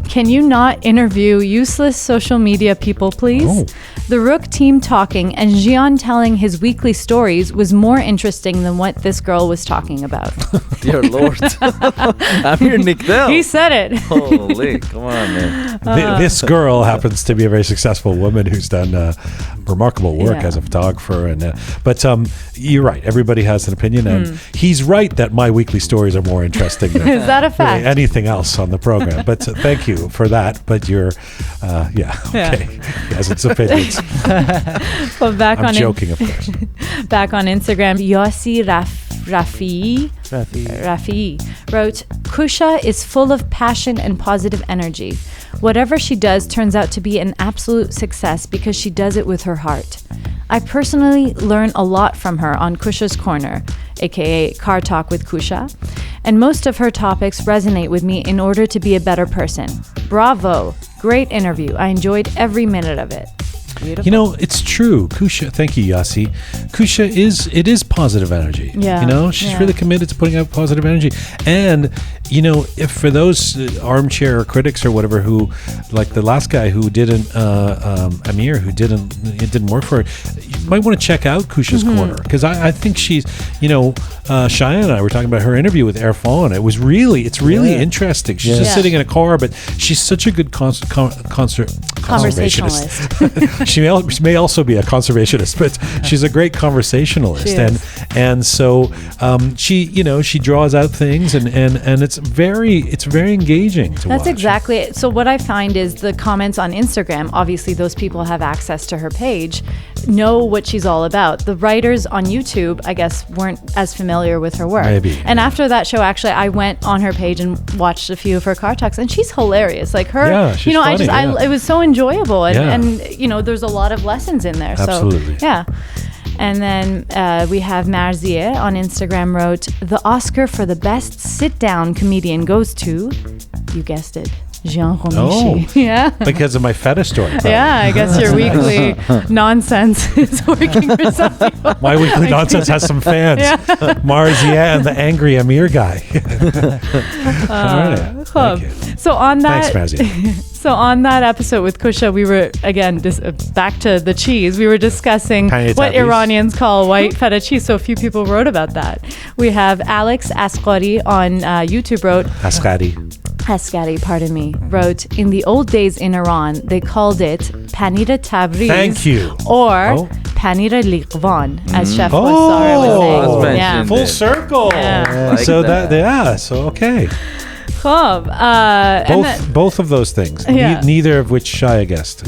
can you not interview useless social media people, please? Oh. The Roqe team talking and Jian telling his weekly stories was more interesting than what this girl was talking about. Dear Lord. I'm here, Nick Dell. He said it. Holy, come on, man. This girl happens to be a very successful woman who's done remarkable work Yeah. as a photographer. But you're right. Everybody has an opinion. And he's right that my weekly stories are more interesting than Is that a fact? really anything else on the program. But thank you for that. But you're, okay. He has its opinions. Well, I'm joking, of course. Back on Instagram, Yossi Rafi wrote, Kusha is full of passion and positive energy. Whatever she does turns out to be an absolute success because she does it with her heart. I personally learn a lot from her on Kusha's Corner, aka Car Talk with Kusha, and most of her topics resonate with me in order to be a better person. Bravo! Great interview. I enjoyed every minute of it. Beautiful. You know, it's true. Kusha, thank you, Yasi. Kusha is positive energy. Yeah. You know, she's Yeah. really committed to putting out positive energy. And, you know, if for those armchair critics or whatever who, like the last guy who didn't, Amir, who it didn't work for her, you might want to check out Kusha's Corner. Because I think she's, you know, Shia and I were talking about her interview with Erfan. It's really interesting. She's just sitting in a car, but she's such a good conservationist. She may also be a conservationist, but she's a great conversationalist, and so she draws out things, and it's very engaging to watch. That's exactly it. So what I find is the comments on Instagram, obviously those people have access to her page, know what she's all about. The writers on YouTube, I guess, weren't as familiar with her work. Maybe. And after that show, actually, I went on her page and watched a few of her car talks, and she's hilarious. Like her, she's funny, it was so enjoyable, and Yeah. there's a lot of lessons in there. Absolutely. So, yeah. And then we have Marzieh on Instagram wrote, the Oscar for the best sit-down comedian goes to, you guessed it, Jian. Oh, yeah. because of my feta story. Probably. Yeah, I guess your weekly nonsense is working for some people. My weekly nonsense has some fans. Marzieh and the angry Amir guy. All right. Thank you. So on that, Thanks, Marzieh. So on that episode with Kusha, we were again back to the cheese. We were discussing what Iranians call white feta cheese. So a few people wrote about that. We have Alex Asghari on YouTube wrote. Asghari, pardon me, wrote, in the old days in Iran, they called it panira tabriz. Thank you. Or panira liqvan, as Chef Hoss Zare was saying. Yeah. Full circle. Yeah. So okay. Both of those things. Neither of which Shia guessed.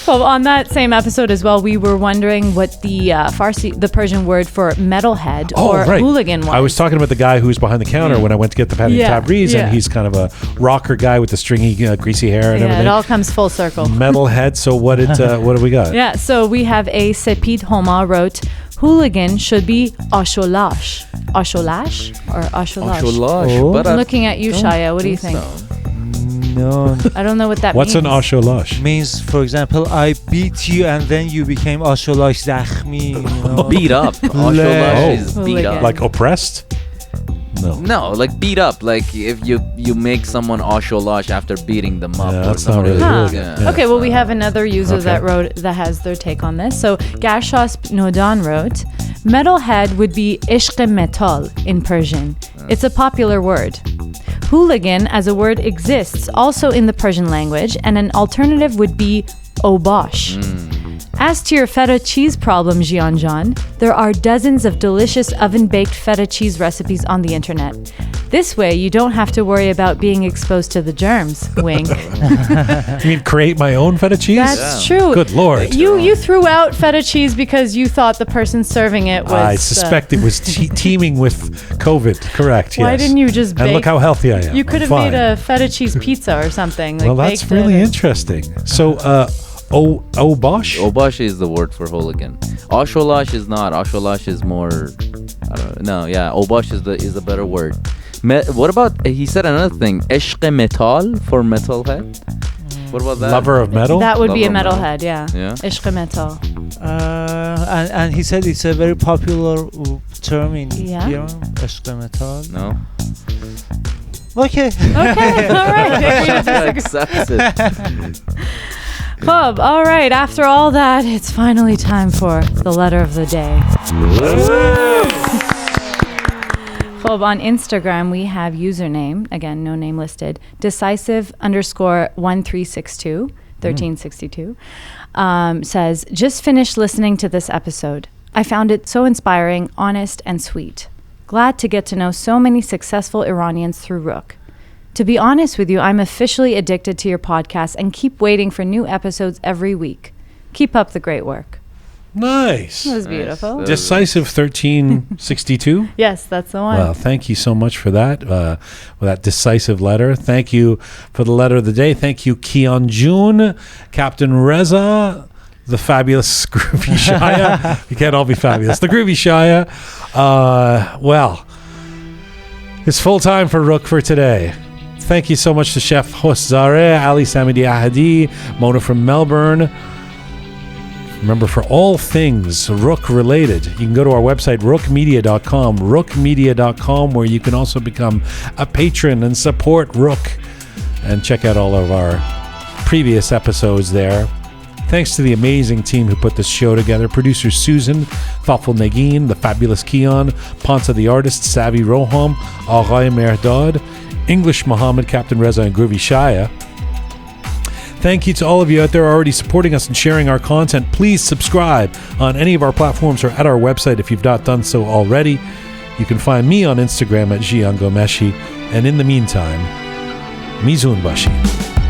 Well, on that same episode as well, we were wondering what the Farsi, the Persian word for metalhead or hooligan was. I was talking about the guy who was behind the counter when I went to get the panira tabriz, and he's kind of a rocker guy with the stringy, greasy hair and everything. It all comes full circle. Metalhead. So what do we got? Yeah, so we have a Sepid Homa wrote, hooligan should be asholash. Asholash or asholash? Asholash. I'm looking at you, Shia. What do you think? No. I don't know what that What's means. an asholash? Means, for example, I beat you and then you became asholash zakhmi. Beat up. Asholash is beat up. Like oppressed? No, like beat up. Like if you make someone asholash after beating them up. Yeah, or that's not something. really good. Yeah. Okay, well, we have another user that has their take on this. So Gashasp Nodan wrote, metalhead would be ishq metal in Persian. It's a popular word. Hooligan as a word exists also in the Persian language, and an alternative would be obosh. As to your feta cheese problem, Jian, there are dozens of delicious oven-baked feta cheese recipes on the internet. This way, you don't have to worry about being exposed to the germs. Wink. You mean create my own feta cheese? That's true. Good Lord. You threw out feta cheese because you thought the person serving it was... I suspect it was teeming with COVID. Correct, Why didn't you just bake... And look how healthy I am. You could have made a feta cheese pizza or something. Well, that's really interesting. So, obosh? Obosh is the word for hooligan. Asholash is not. Asholash is more... I don't know. No, yeah. Obosh is the better word. What about... He said another thing. Ishq metal for metalhead. What about that? Lover of metal? That would be a Lover of metalhead, yeah. Ishq metal. And he said it's a very popular term in Iran. Ishq metal. No. Okay. All right. Accepts it. Club. All right. After all that, it's finally time for the letter of the day. Club, on Instagram, we have username, again, no name listed, decisive_1362, says, just finished listening to this episode. I found it so inspiring, honest, and sweet. Glad to get to know so many successful Iranians through Roqe. To be honest with you, I'm officially addicted to your podcast and keep waiting for new episodes every week. Keep up the great work. Nice. That was beautiful. Nice. Decisive 1362. Yes, that's the one. Well, thank you so much for that, for that decisive letter. Thank you for the letter of the day. Thank you, Kian Jun, Captain Reza, the fabulous Groovy Shia. You can't all be fabulous. The Groovy Shia. Well, it's full time for Roqe for today. Thank you so much to Chef Hoss Zare, Ali Samadi Ahadi, Mona from Melbourne. Remember, for all things Roqe related, you can go to our website, roqemedia.com, roqemedia.com, where you can also become a patron and support Roqe and check out all of our previous episodes there. Thanks to the amazing team who put this show together. Producer Susan, Thoughtful Nagin, the fabulous Keon, Ponsa the artist, Savvy Roham, Aghay Merdad, English Muhammad, Captain Reza, and Groovy Shaya. Thank you to all of you out there already supporting us and sharing our content. Please subscribe on any of our platforms or at our website if you've not done so already. You can find me on Instagram at Jian Gomeshi. And in the meantime, Mizun Bashi.